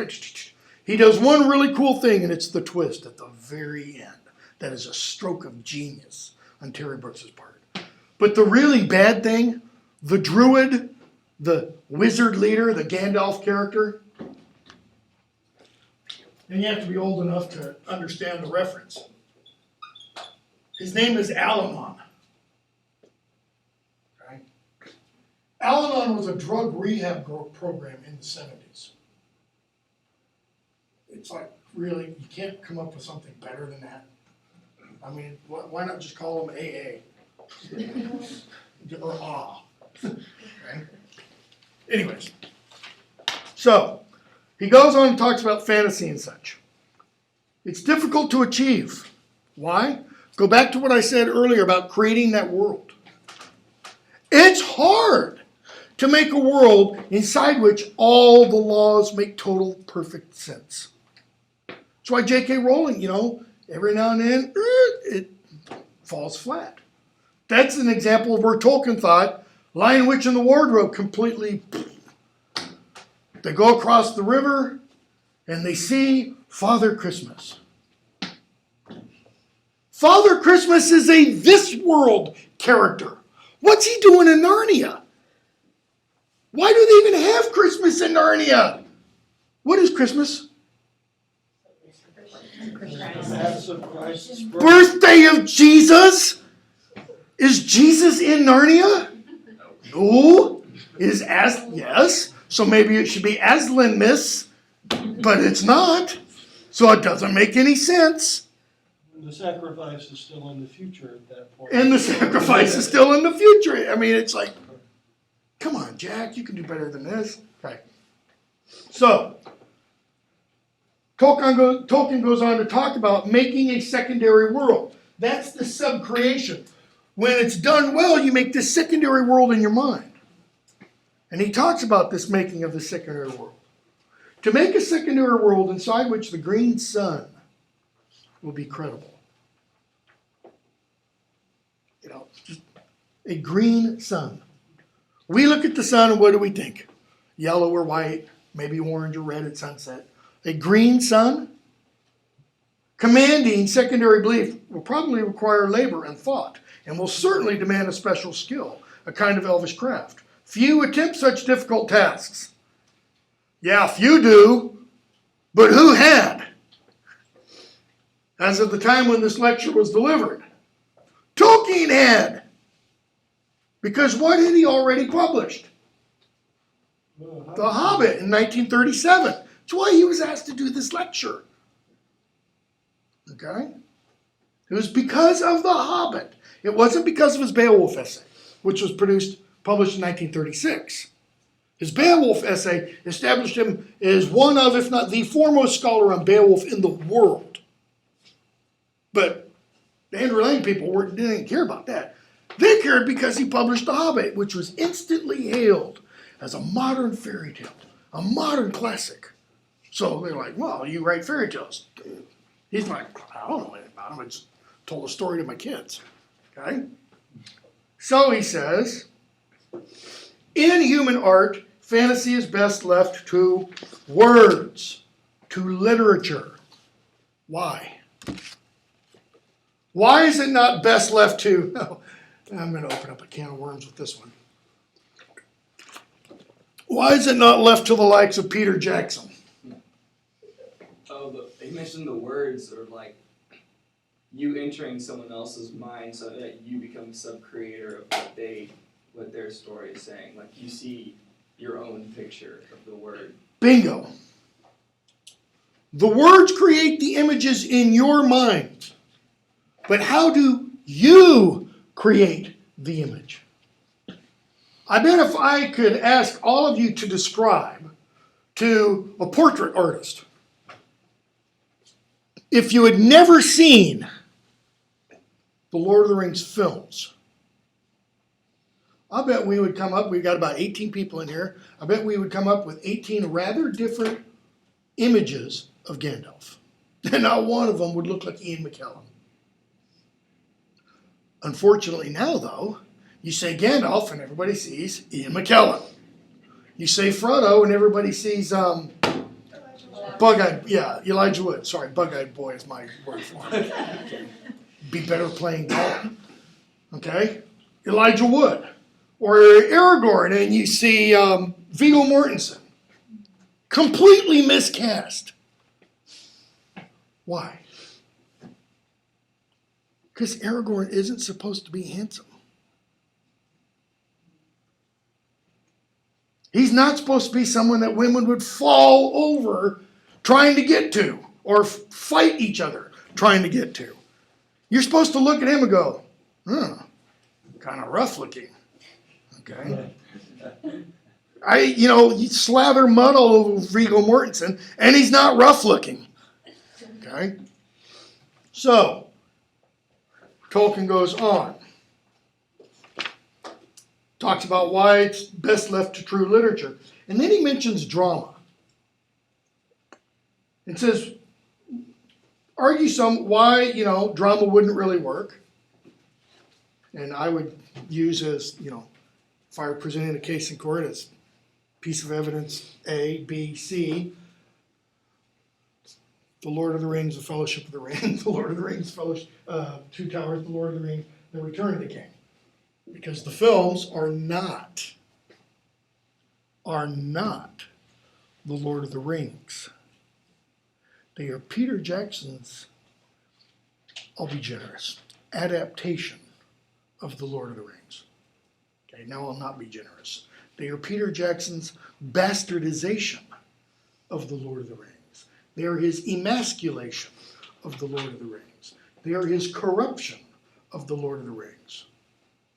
He does one really cool thing, and it's the twist at the very end. That is a stroke of genius on Terry Brooks' part. But the really bad thing, the druid, the wizard leader, the Gandalf character, and you have to be old enough to understand the reference. His name is Al-Anon. Okay? Al-Anon was a drug rehab program in the 70s. It's like, really, you can't come up with something better than that. I mean, why not just call them AA? Or AH. Okay? Anyways, so he goes on and talks about fantasy and such. It's difficult to achieve. Why? Go back to what I said earlier about creating that world. It's hard to make a world inside which all the laws make total perfect sense. That's why J.K. Rowling, every now and then, it falls flat. That's an example of where Tolkien thought, Lion, Witch, and the Wardrobe completely... They go across the river, and they see Father Christmas. Father Christmas is a this world character. What's he doing in Narnia? Why do they even have Christmas in Narnia? What is Christmas? Mass of Christ's birth. Birthday of Jesus? Is Jesus in Narnia? No. Yes. So maybe it should be Aslan Miss, but it's not. So it doesn't make any sense. The sacrifice is still in the future at that point. And the sacrifice is still in the future. I mean, it's like, come on, Jack, you can do better than this. Okay. So, Tolkien goes on to talk about making a secondary world. That's the subcreation. When it's done well, you make this secondary world in your mind. And he talks about this making of the secondary world. To make a secondary world inside which the green sun will be credible. Just a green sun. We look at the sun and what do we think? Yellow or white, maybe orange or red at sunset. A green sun? Commanding secondary belief will probably require labor and thought, and will certainly demand a special skill, a kind of elvish craft. Few attempt such difficult tasks. Yeah, few do, but who had? As of the time when this lecture was delivered, Tolkien had. Because what had he already published? The Hobbit in 1937. That's why he was asked to do this lecture. Okay? It was because of The Hobbit. It wasn't because of his Beowulf essay, which was published in 1936. His Beowulf essay established him as one of, if not the foremost scholar on Beowulf in the world. But the Andrew Lang people didn't care about that. They cared because he published The Hobbit, which was instantly hailed as a modern fairy tale, a modern classic. So they're like, well, you write fairy tales. He's like, I don't know anything about him. I just told a story to my kids. Okay? So he says, in human art, fantasy is best left to words, to literature. Why? Why is it not best left to... Oh, I'm going to open up a can of worms with this one. Why is it not left to the likes of Peter Jackson? Oh, but they mentioned the words are like you entering someone else's mind so that you become sub-creator of what their story is saying. Like you see your own picture of the word. Bingo. The words create the images in your mind. But how do you create the image? I bet if I could ask all of you to describe to a portrait artist, if you had never seen the Lord of the Rings films, I bet we would come up, we've got about 18 people in here, I bet we would come up with 18 rather different images of Gandalf. And not one of them would look like Ian McKellen. Unfortunately now, though, you say Gandalf and everybody sees Ian McKellen. You say Frodo and everybody sees Bug-eyed, Elijah Wood. Sorry, Bug-eyed Boy is my word for him. Okay. Be better playing Gollum. Okay? Elijah Wood. Or Aragorn and you see Viggo Mortensen. Completely miscast. Why? Because Aragorn isn't supposed to be handsome. He's not supposed to be someone that women would fall over trying to get to or fight each other trying to get to. You're supposed to look at him and go, kind of rough looking. Okay? You slather mud all over Viggo Mortensen and he's not rough looking. Okay? So, Tolkien goes on. Talks about why it's best left to true literature. And then he mentions drama. And says, argue why, drama wouldn't really work. And I would use as, if I were presenting a case in court as piece of evidence A, B, C, The Lord of the Rings, The Fellowship of the Ring, The Lord of the Rings, Two Towers, The Lord of the Rings, The Return of the King. Because the films are not The Lord of the Rings. They are Peter Jackson's, I'll be generous, adaptation of The Lord of the Rings. Okay, now I'll not be generous. They are Peter Jackson's bastardization of The Lord of the Rings. They are his emasculation of The Lord of the Rings. They are his corruption of The Lord of the Rings.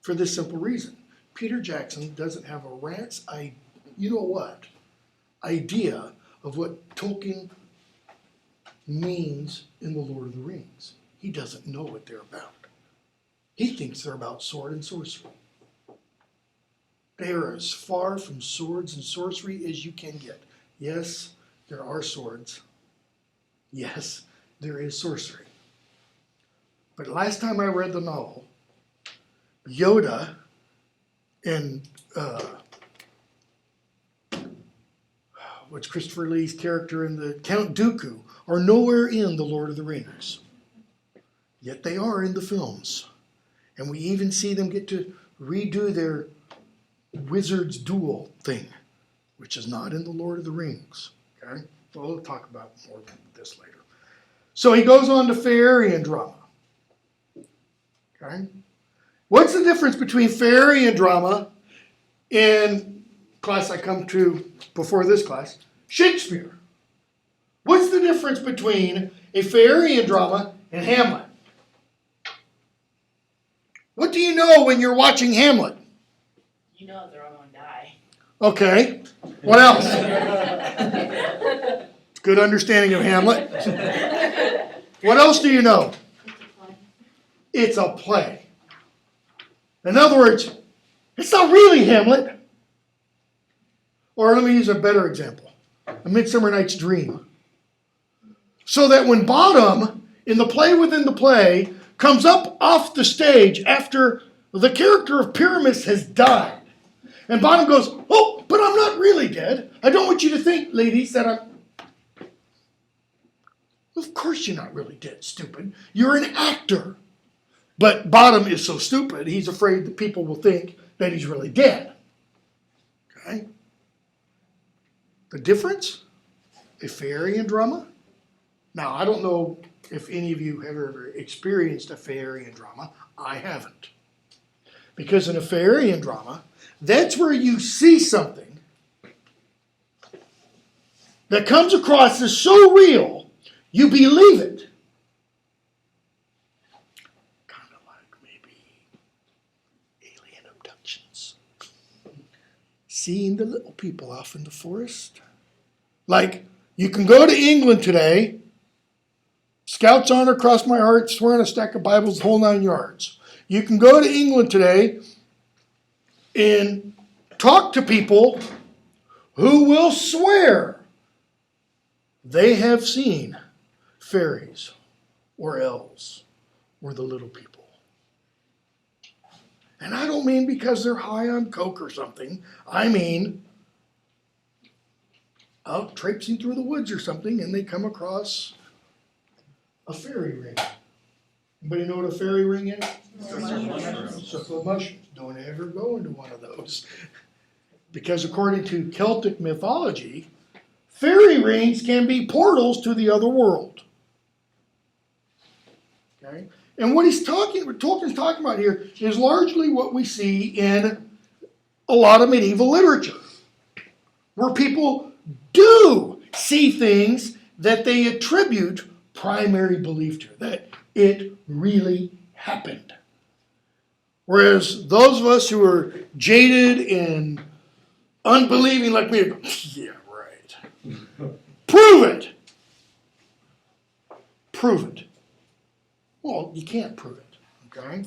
For this simple reason, Peter Jackson doesn't have a rat's idea of what Tolkien means in The Lord of the Rings. He doesn't know what they're about. He thinks they're about sword and sorcery. They are as far from swords and sorcery as you can get. Yes, there are swords. Yes, there is sorcery. But last time I read the novel, Yoda and what's Christopher Lee's character in the Count Dooku are nowhere in The Lord of the Rings. Yet they are in the films. And we even see them get to redo their wizard's duel thing, which is not in The Lord of the Rings. Okay? We'll talk about more of this later. So he goes on to fairy and drama. Okay? What's the difference between fairy and drama in class I come to before this class, Shakespeare. What's the difference between a Fairerian drama and Hamlet? What do you know when you're watching Hamlet? You know they're all gonna die. Okay. What else? Good understanding of Hamlet. What else do you know? It's a play. In other words, it's not really Hamlet. Or let me use a better example. A Midsummer Night's Dream. So that when Bottom, in the play within the play, comes up off the stage after the character of Pyramus has died, and Bottom goes, "Oh, but I'm not really dead. I don't want you to think, ladies, that I'm..." Of course you're not really dead, stupid. You're an actor. But Bottom is so stupid, he's afraid that people will think that he's really dead. Okay? The difference? A Fairerian drama? Now, I don't know if any of you have ever experienced a Fairerian drama. I haven't. Because in a Fairerian drama, that's where you see something that comes across as so real, you believe it. Kind of like maybe alien abductions. Seeing the little people off in the forest. Like, you can go to England today, Scout's honor, cross my heart, swear on a stack of Bibles, the whole 9 yards. You can go to England today and talk to people who will swear they have seen fairies or elves or the little people. And I don't mean because they're high on coke or something. I mean out traipsing through the woods or something and they come across a fairy ring. Anybody know what a fairy ring is? Circle of mushrooms. Don't ever go into one of those. Because according to Celtic mythology, fairy rings can be portals to the other world. Okay? And what Tolkien's talking about here is largely what we see in a lot of medieval literature. Where people do see things that they attribute primary belief to, that it really happened. Whereas those of us who are jaded and unbelieving like me, go, yeah, right. Prove it. Prove it. Well, you can't prove it, okay?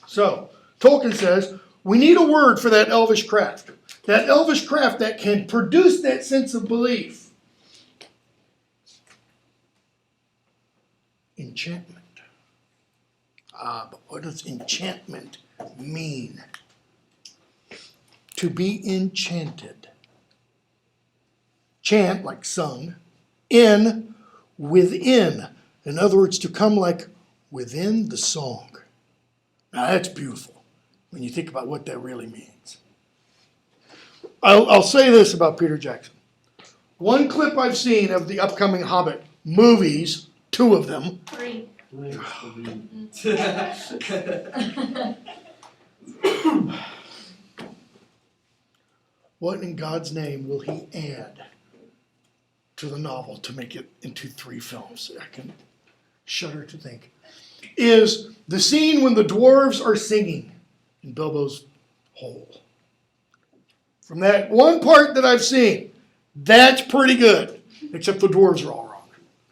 So, Tolkien says, we need a word for that elvish craft. That elvish craft that can produce that sense of belief. Enchantment. But what does enchantment mean? To be enchanted. Chant, like sung. In, within. In other words, to come like within the song. Now that's beautiful when you think about what that really means. I'll say this about Peter Jackson. One clip I've seen of the upcoming Hobbit movies, 2 of them. 3. What in God's name will he add to the novel to make it into 3 films? I can shudder to think. Is the scene when the dwarves are singing in Bilbo's hole. From that one part that I've seen, that's pretty good. Except the dwarves are all wrong.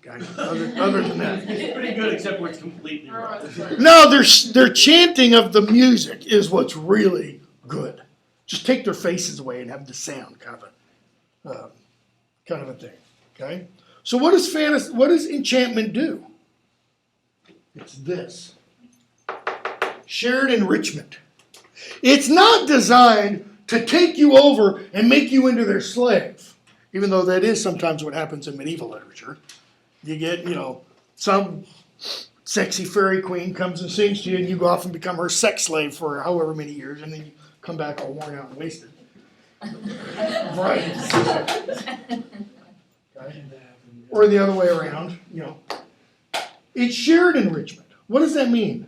Okay? Other than that. It's pretty good, except where it's completely wrong. No, their chanting of the music is what's really good. Just take their faces away and have the sound, kind of a thing. Okay. So what does enchantment do? It's this: shared enrichment. It's not designed to take you over and make you into their slave, even though that is sometimes what happens in medieval literature. You get, some sexy fairy queen comes and sings to you, and you go off and become her sex slave for however many years, and then you come back all worn out and wasted. Right. Okay. Or the other way around, It's shared enrichment. What does that mean?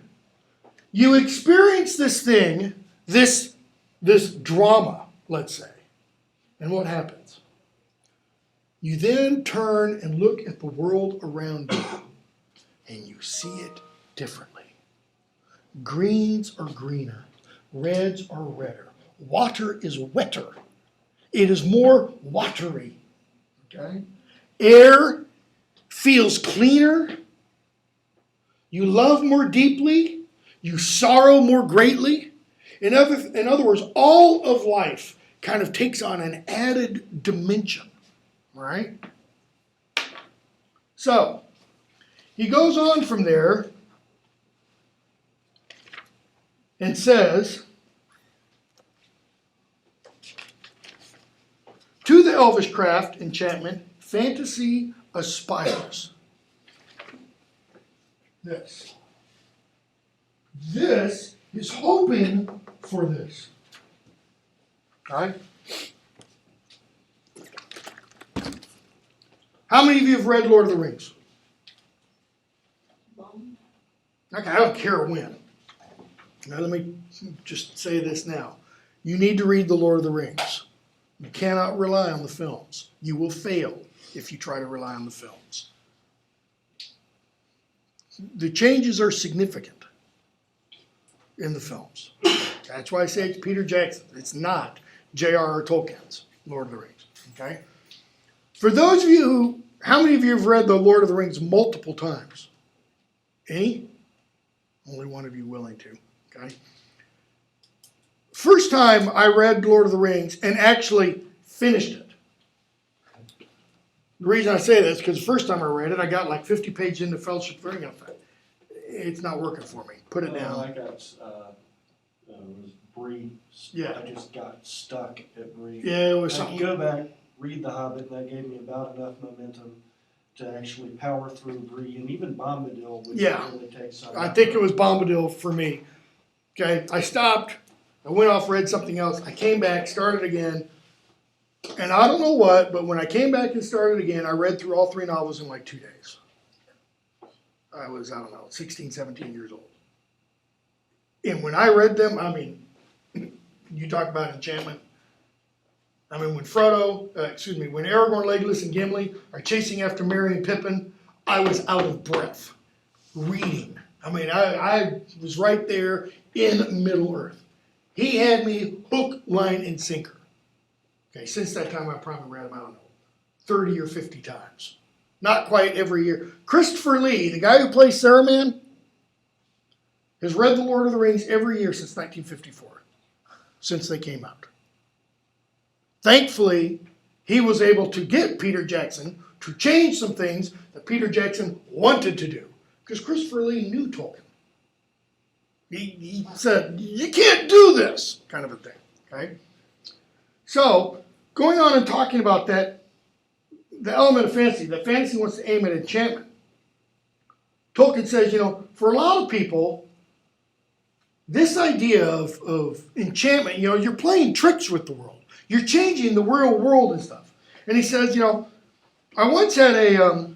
You experience this thing, this drama, let's say, And what happens? You then turn and look at the world around you, and you see it differently. Greens are greener, reds are redder, water is wetter. It is more watery. Okay? Air feels cleaner. You love more deeply. You sorrow more greatly. In other words, all of life kind of takes on an added dimension. Right? So, he goes on from there and says, to the elvish craft, enchantment, fantasy aspires. This is hoping for this. Right? How many of you have read Lord of the Rings? Okay, I don't care when. Now let me just say this now. You need to read The Lord of the Rings. You cannot rely on the films. You will fail if you try to rely on the films. The changes are significant in the films. That's why I say it's Peter Jackson. It's not JRR Tolkien's Lord of the Rings. Okay? For those of you who, how many of you have read The Lord of the Rings multiple times? Any? Only one of you willing to. Okay? First time I read Lord of the Rings and actually finished it. The reason I say this is because the first time I read it, I got like 50 pages into Fellowship of the Ring. I thought, it's not working for me. Put it down. I got, was Bree. Yeah. I just got stuck at Bree. Yeah, it was I something. could go back, read The Hobbit, and that gave me about enough momentum to actually power through Bree and even Bombadil, which Yeah. really takes some. I think it was Bombadil for me. Okay, I stopped. I went off, read something else. I came back, started again. And I don't know what, but when I came back and started again, I read through all 3 novels in like 2 days. I was, 16, 17 years old. And when I read them, I mean, you talk about enchantment. I mean, when when Aragorn, Legolas, and Gimli are chasing after Merry and Pippin, I was out of breath reading. I mean, I was right there in Middle Earth. He had me hook, line, and sinker. Okay, since that time, I probably read them, 30 or 50 times. Not quite every year. Christopher Lee, the guy who plays Saruman, has read The Lord of the Rings every year since 1954, since they came out. Thankfully, he was able to get Peter Jackson to change some things that Peter Jackson wanted to do. Because Christopher Lee knew Tolkien. He said, you can't do this, kind of a thing. Okay? So, going on and talking about that, the element of fantasy, that fantasy wants to aim at enchantment. Tolkien says, for a lot of people, this idea of enchantment, you're playing tricks with the world. You're changing the real world and stuff. And he says, I once had a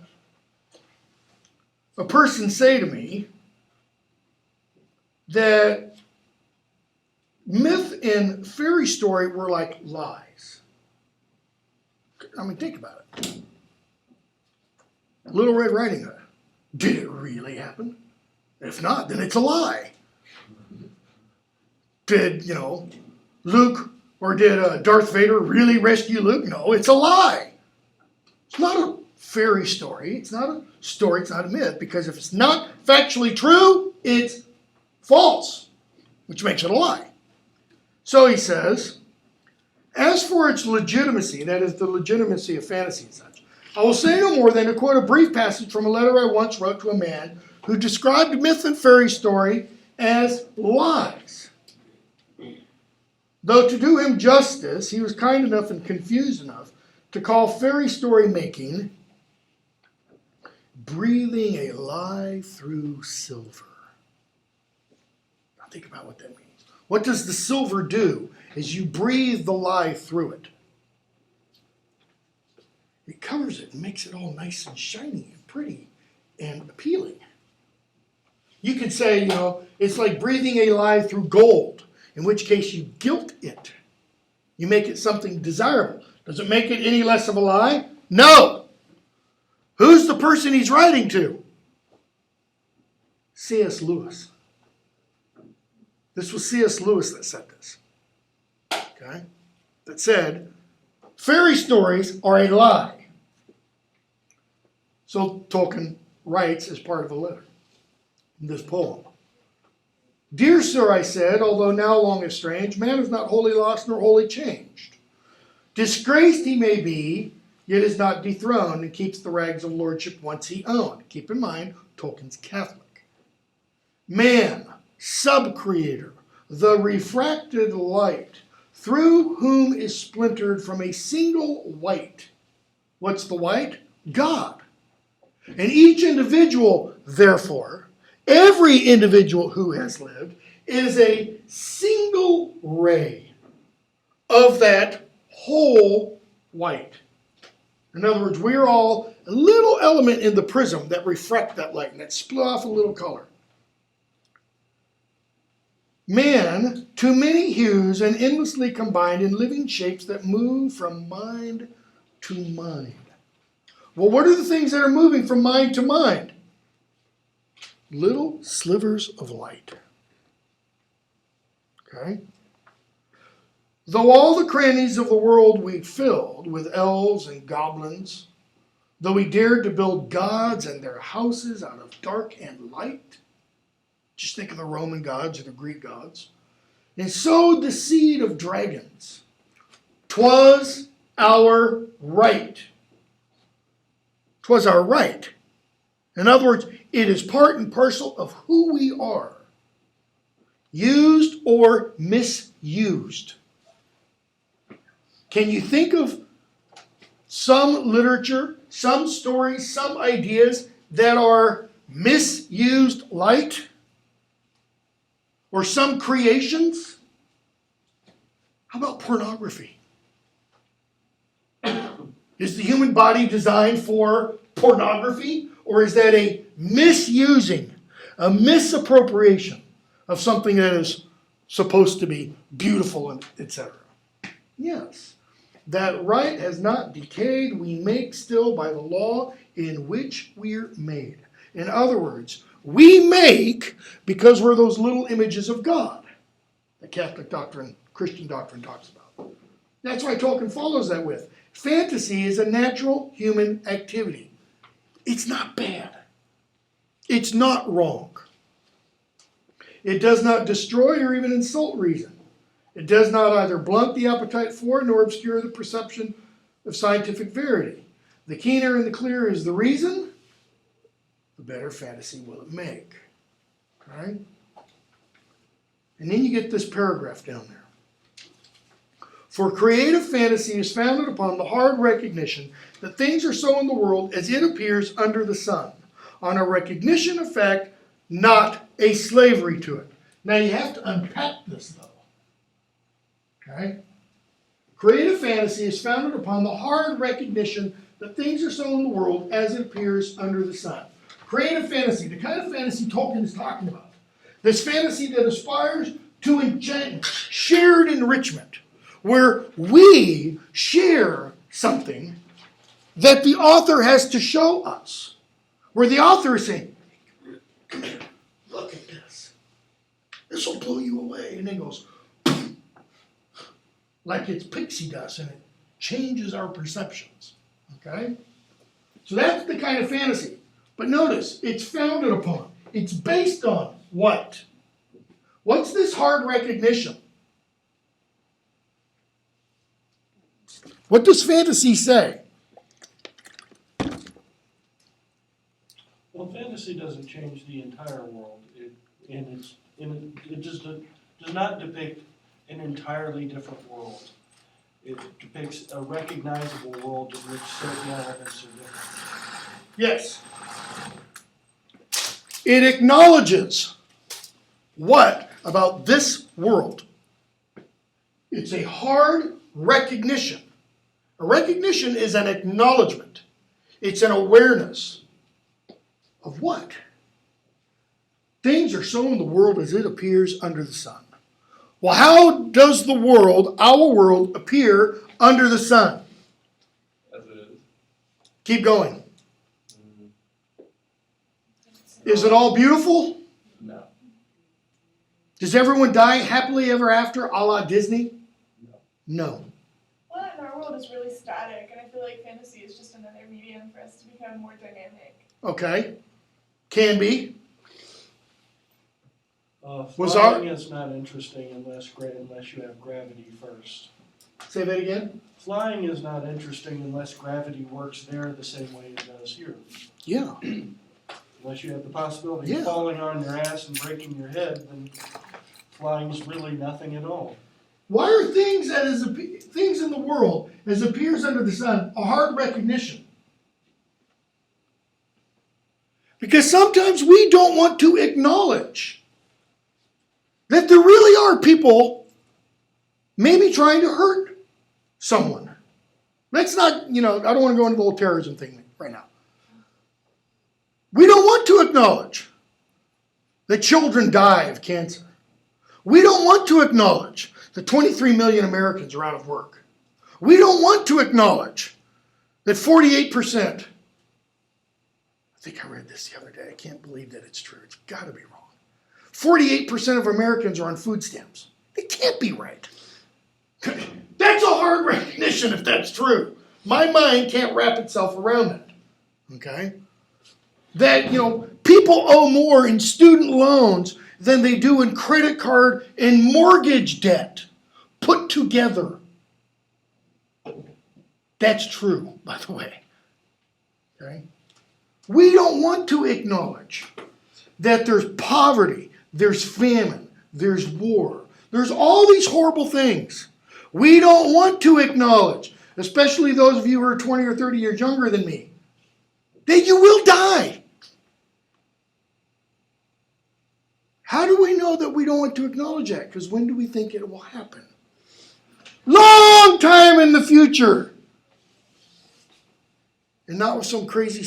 person say to me that myth and fairy story were like lies. I mean, think about it. Little Red Riding Hood. Did it really happen? If not, then it's a lie. Did, Luke or did Darth Vader really rescue Luke? No, it's a lie. It's not a fairy story. It's not a story. It's not a myth. Because if it's not factually true, it's false, which makes it a lie. So he says, as for its legitimacy, that is the legitimacy of fantasy and such, I will say no more than to quote a brief passage from a letter I once wrote to a man who described myth and fairy story as lies. Though to do him justice, he was kind enough and confused enough to call fairy story making breathing a lie through silver. Now think about what that means. What does the silver do as you breathe the lie through it? It covers it and makes it all nice and shiny and pretty and appealing. You could say, it's like breathing a lie through gold, in which case you gilt it. You make it something desirable. Does it make it any less of a lie? No. Who's the person he's writing to? C.S. Lewis. This was C.S. Lewis that said this. Okay? That said, fairy stories are a lie. So Tolkien writes as part of a letter in this poem. Dear sir, I said, although now long estranged, man is not wholly lost nor wholly changed. Disgraced he may be, yet is not dethroned, and keeps the rags of lordship once he owned. Keep in mind, Tolkien's Catholic. Man, sub-creator, the refracted light, through whom is splintered from a single white. What's the white? God. And each individual, therefore, every individual who has lived, is a single ray of that whole white. In other words, we're all a little element in the prism that refract that light and that split off a little color. Man, too many hues and endlessly combined in living shapes that move from mind to mind. Well, what are the things that are moving from mind to mind? Little slivers of light. Okay? Though all the crannies of the world we filled with elves and goblins, though we dared to build gods and their houses out of dark and light, just think of the Roman gods or the Greek gods, and sowed the seed of dragons, 'twas our right. 'Twas our right. In other words, it is part and parcel of who we are, used or misused. Can you think of some literature, some stories, some ideas that are misused light? Or some creations? How about pornography? Is the human body designed for pornography? Or is that a misusing, a misappropriation of something that is supposed to be beautiful, and etc.? Yes. That right has not decayed, we make still by the law in which we're made. In other words, we make because we're those little images of God that Catholic doctrine, Christian doctrine talks about. That's why Tolkien follows that with. Fantasy is a natural human activity. It's not bad. It's not wrong. It does not destroy or even insult reason. It does not either blunt the appetite for nor obscure the perception of scientific verity. The keener and the clearer is the reason, the better fantasy will it make. Okay? And then you get this paragraph down there. For creative fantasy is founded upon the hard recognition that things are so in the world as it appears under the sun, on a recognition of fact, not a slavery to it. Now you have to unpack this though. Okay? Creative fantasy is founded upon the hard recognition that things are so in the world as it appears under the sun. Creative fantasy, the kind of fantasy Tolkien is talking about. This fantasy that aspires to enchantment, shared enrichment, where we share something that the author has to show us. Where the author is saying, come here, look at this. This will blow you away. And then goes, like it's pixie dust, and it changes our perceptions. Okay? So that's the kind of fantasy. But notice, it's founded upon, it's based on what? What's this hard recognition? What does fantasy say? Well, fantasy doesn't change the entire world. It just does not depict an entirely different world. It depicts a recognizable world in which certain elements are different. Yes. It acknowledges what about this world? It's a hard recognition. A recognition is an acknowledgement. It's an awareness of what? Things are so in the world as it appears under the sun. Well, how does the world, our world, appear under the sun? Keep going. Is it all beautiful? No. Does everyone die happily ever after, a la Disney? No. Well, in our world is really static, and I feel like fantasy is just another medium for us to become more dynamic. Okay. Can be. Was Flying is not interesting unless you have gravity first. Say that again? Flying is not interesting unless gravity works there the same way it does here. Yeah. Unless you have the possibility Yeah. of falling on your ass and breaking your head, then flying is really nothing at all. Why are things things in the world as appears under the sun a hard recognition? Because sometimes we don't want to acknowledge that there really are people maybe trying to hurt someone. Let's not, I don't want to go into the whole terrorism thing right now. We don't want to acknowledge that children die of cancer. We don't want to acknowledge that 23 million Americans are out of work. We don't want to acknowledge that 48%, I think I read this the other day, I can't believe that it's true, it's got to be wrong. 48% of Americans are on food stamps. It can't be right. That's a hard recognition if that's true. My mind can't wrap itself around that. Okay? That, people owe more in student loans than they do in credit card and mortgage debt put together. That's true, by the way. Okay? We don't want to acknowledge that there's poverty, there's famine, there's war, there's all these horrible things. We don't want to acknowledge, especially those of you who are 20 or 30 years younger than me, that you will die. How do we know that we don't want to acknowledge that? Because when do we think it will happen? Long time in the future. And not with some crazy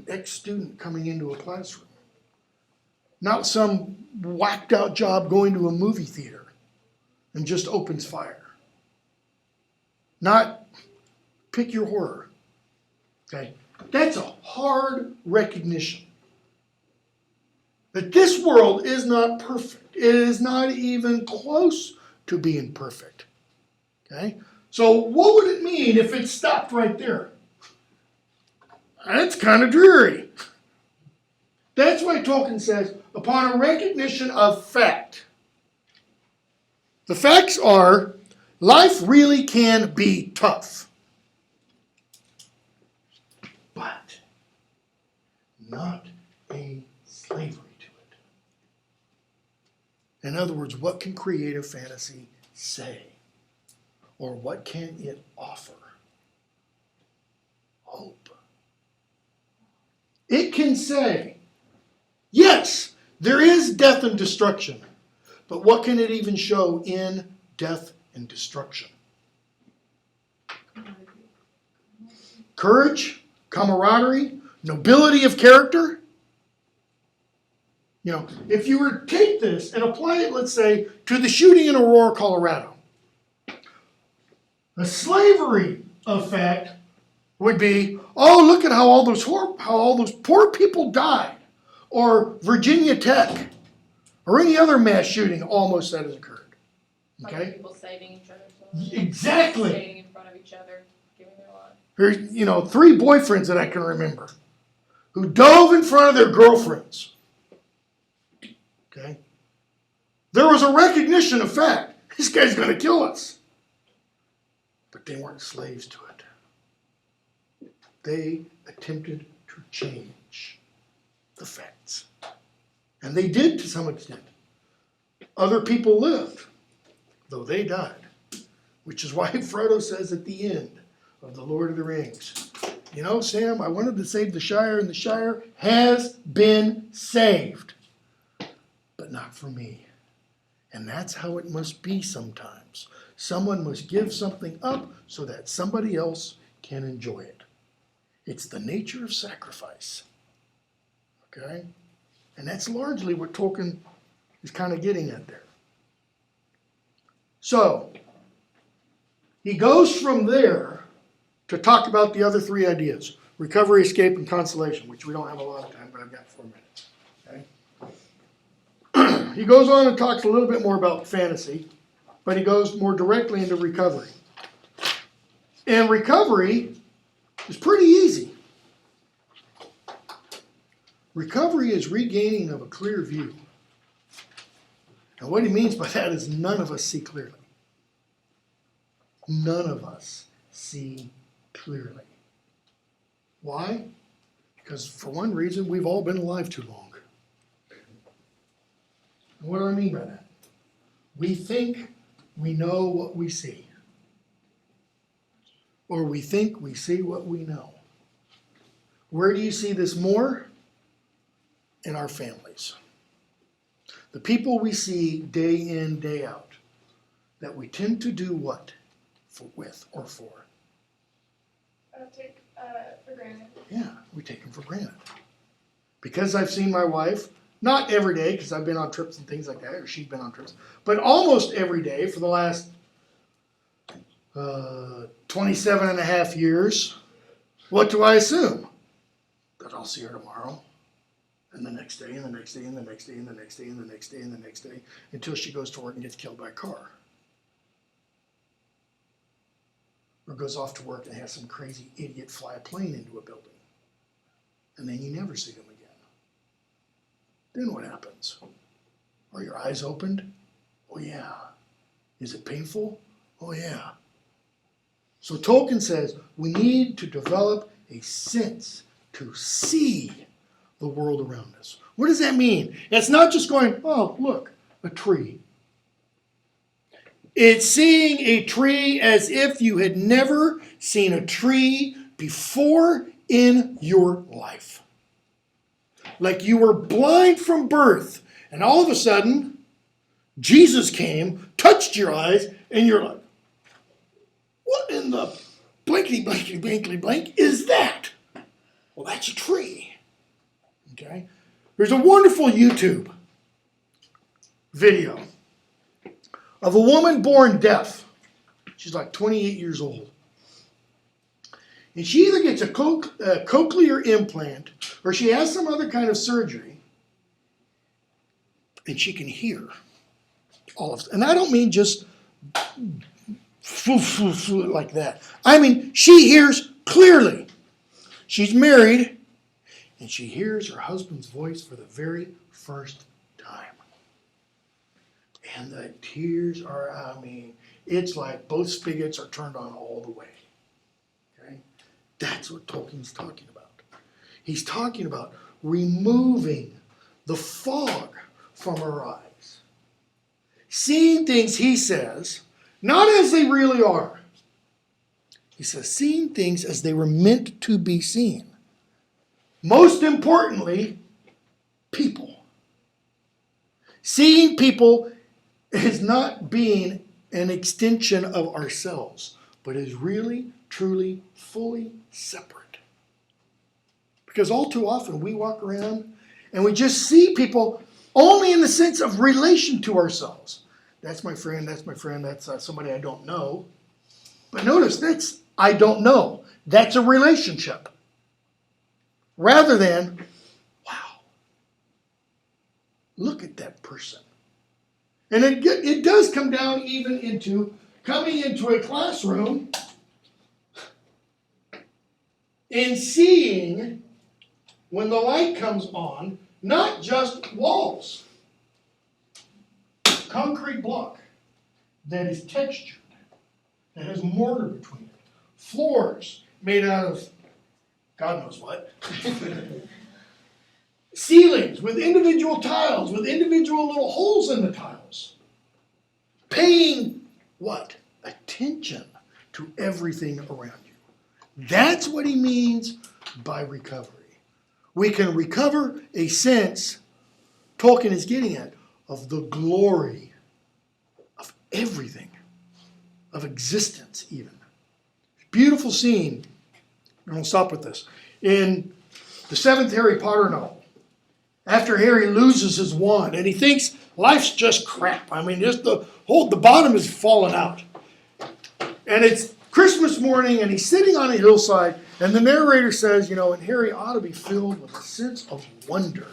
ex-student coming into a classroom. Not some whacked out job going to a movie theater and just opens fire. Not pick your horror. Okay? That's a hard recognition. That this world is not perfect. It is not even close to being perfect. Okay? So what would it mean if it stopped right there? That's kind of dreary. That's why Tolkien says, upon a recognition of fact. The facts are, life really can be tough. But not a slavery to it. In other words, what can creative fantasy say? Or what can it offer? Hope. It can say, yes, there is death and destruction, but what can it even show in death and destruction? Courage, camaraderie, nobility of character. If you were to take this and apply it, let's say, to the shooting in Aurora, Colorado, the slavery effect would be, oh, look at how all those poor people died, or Virginia Tech, or any other mass shooting almost that has occurred. Like Okay? people saving each other's lives. Exactly. Standing in front of each other, giving their life. There's, 3 boyfriends that I can remember who dove in front of their girlfriends. Okay? There was a recognition of fact. This guy's going to kill us. But they weren't slaves to it. They attempted to change the facts. And they did to some extent. Other people lived, though they died. Which is why Frodo says at the end of The Lord of the Rings, Sam, I wanted to save the Shire, and the Shire has been saved. But not for me. And that's how it must be sometimes. Someone must give something up so that somebody else can enjoy it. It's the nature of sacrifice. Okay? And that's largely what Tolkien is kind of getting at there. So, he goes from there to talk about the other 3 ideas. recovery, escape, and consolation, which we don't have a lot of time, but I've got 4 minutes. Okay? He goes on and talks a little bit more about fantasy, but he goes more directly into recovery. And recovery is pretty easy. Recovery is regaining of a clear view. And what he means by that is none of us see clearly. None of us see clearly. Why? Because for one reason, we've all been alive too long. And what do I mean by that? We think we know what we see. Or we think we see what we know. Where do you see this more? In our families. The people we see day in, day out, that we tend to do what? With or for? Take for granted. Yeah, we take them for granted. Because I've seen my wife, not every day, because I've been on trips and things like that, or she's been on trips, but almost every day for the last 27 and a half years, what do I assume? That I'll see her tomorrow, and the next day, and the next day, and the next day, and the next day, and the next day, and the next day, until she goes to work and gets killed by a car. Or goes off to work and has some crazy idiot fly a plane into a building. And then you never see them again. Then what happens? Are your eyes opened? Oh yeah. Is it painful? Oh yeah. So Tolkien says we need to develop a sense to see the world around us. What does that mean? It's not just going, oh, look, a tree. It's seeing a tree as if you had never seen a tree before in your life. Like you were blind from birth, and all of a sudden, Jesus came, touched your eyes, and you're like, what in the blankety, blankety, blankety, blank is that? Well, that's a tree. Okay? There's a wonderful YouTube video of a woman born deaf. She's like 28 years old. And she either gets a cochlear implant or she has some other kind of surgery and she can hear all of it. And I don't mean just like that. I mean, she hears clearly. She's married and she hears her husband's voice for the very first time. And the tears are, I mean, it's like both spigots are turned on all the way. Okay? That's what Tolkien's talking about. He's talking about removing the fog from our eyes. Seeing things, he says, not as they really are. He says, seeing things as they were meant to be seen. Most importantly, people. Seeing people is not being an extension of ourselves, but is really, truly, fully separate. Because all too often we walk around and we just see people only in the sense of relation to ourselves. That's my friend, that's somebody I don't know. But notice, that's I don't know. That's a relationship. Rather than, wow, look at that person. And it does come down even into coming into a classroom and seeing when the light comes on, not just walls, concrete block that is textured, that has mortar between it, floors made out of God knows what, ceilings with individual tiles, with individual little holes in the tiles. Paying what? Attention to everything around you. That's what he means by recovery. We can recover a sense, Tolkien is getting at, of the glory of everything, of existence even. Beautiful scene, and we'll stop with this, in the 7th Harry Potter novel. After Harry loses his wand and he thinks life's just crap. I mean, just the bottom is falling out. And it's Christmas morning and he's sitting on a hillside And the narrator says, and Harry ought to be filled with a sense of wonder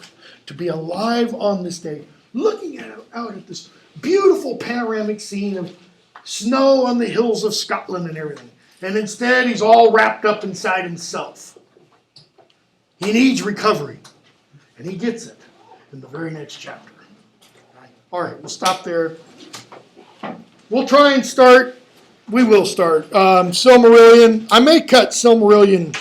to be alive on this day, looking out at this beautiful panoramic scene of snow on the hills of Scotland and everything. And instead, he's all wrapped up inside himself. He needs recovery. And he gets it in the very next chapter. All right, we'll stop there. We'll try and start. We will start. Silmarillion. I may cut Silmarillion